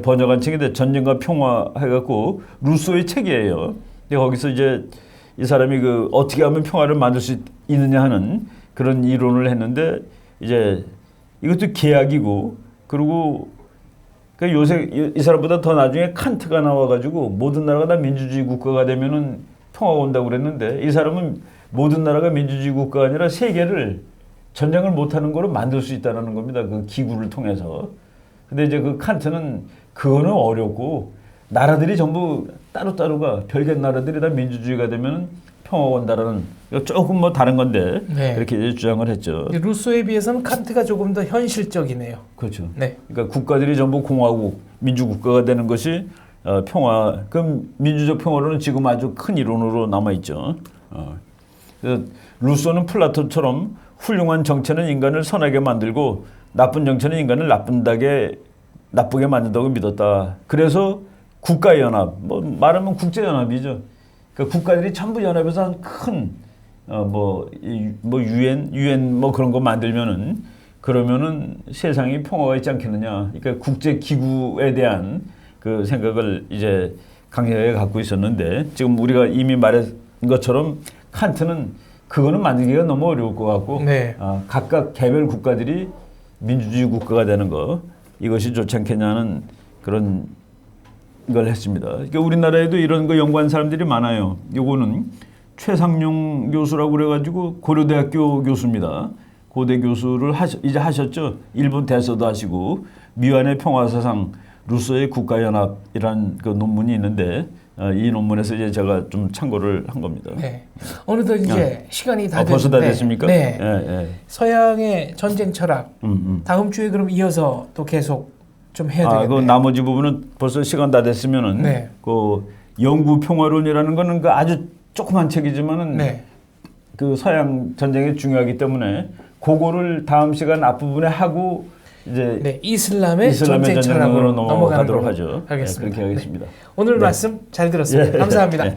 번역한 책인데 전쟁과 평화 해갖고 루소의 책이에요. 거기서 이제 이 사람이 그 어떻게 하면 평화를 만들 수 있느냐 하는 그런 이론을 했는데 이제 이것도 계약이고 그리고 그러니까 요새 이 사람보다 더 나중에 칸트가 나와가지고 모든 나라가 다 민주주의 국가가 되면은 평화가 온다고 그랬는데 이 사람은 모든 나라가 민주주의 국가가 아니라 세계를 전쟁을 못하는 거로 만들 수 있다는 겁니다. 그 기구를 통해서. 근데 이제 그 칸트는 그거는 어렵고 나라들이 전부 따로따로가 별개 나라들이 다 민주주의가 되면 평화가 온다라는 조금 뭐 다른 건데 네. 그렇게 주장을 했죠. 루소에 비해서는 칸트가 조금 더 현실적이네요. 그렇죠. 네. 그러니까 국가들이 전부 공화국, 민주국가가 되는 것이 평화. 그럼 민주적 평화로는 지금 아주 큰 이론으로 남아 있죠. 그래서 루소는 플라톤처럼 훌륭한 정체는 인간을 선하게 만들고 나쁜 정체는 인간을 나쁘게 만든다고 믿었다. 그래서 국가연합, 뭐 말하면 국제연합이죠. 그러니까 국가들이 전부 연합해서 한 큰 유엔 뭐 그런 거 만들면은 그러면은 세상이 평화가 있지 않겠느냐. 그러니까 국제 기구에 대한 그 생각을 이제 강하게 갖고 있었는데 지금 우리가 이미 말한 것처럼 칸트는 그거는 만들기가 너무 어려울 것 같고 네. 각각 개별 국가들이 민주주의 국가가 되는 거 이것이 좋지 않겠냐는 그런 걸 했습니다. 그러니까 우리나라에도 이런 거 연구한 사람들이 많아요. 요거는 최상용 교수라고 그래가지고 고려대학교 교수입니다. 고대 교수를 이제 하셨죠. 일본 대서도 하시고 미완의 평화사상 루소의 국가연합이라는 그 논문이 있는데 이 논문에서 이제 제가 좀 참고를 한 겁니다. 네. 어느덧 이제 시간이 다 됐는데 벌써 다 됐습니까? 네. 예. 서양의 전쟁 철학 다음 주에 그럼 이어서 또 계속 좀 해야 되겠네요. 그 나머지 부분은 벌써 시간 다 됐으면은 네. 그 영구 평화론이라는 거는 그 아주 조그만 책이지만은 네. 그 서양 전쟁이 중요하기 때문에 그거를 다음 시간 앞부분에 하고 이제 네, 이슬람의 전쟁 철학으로 넘어가도록 하죠. 네, 그렇게 하겠습니다. 네. 오늘 네. 말씀 잘 들었습니다. 예. 감사합니다. 예.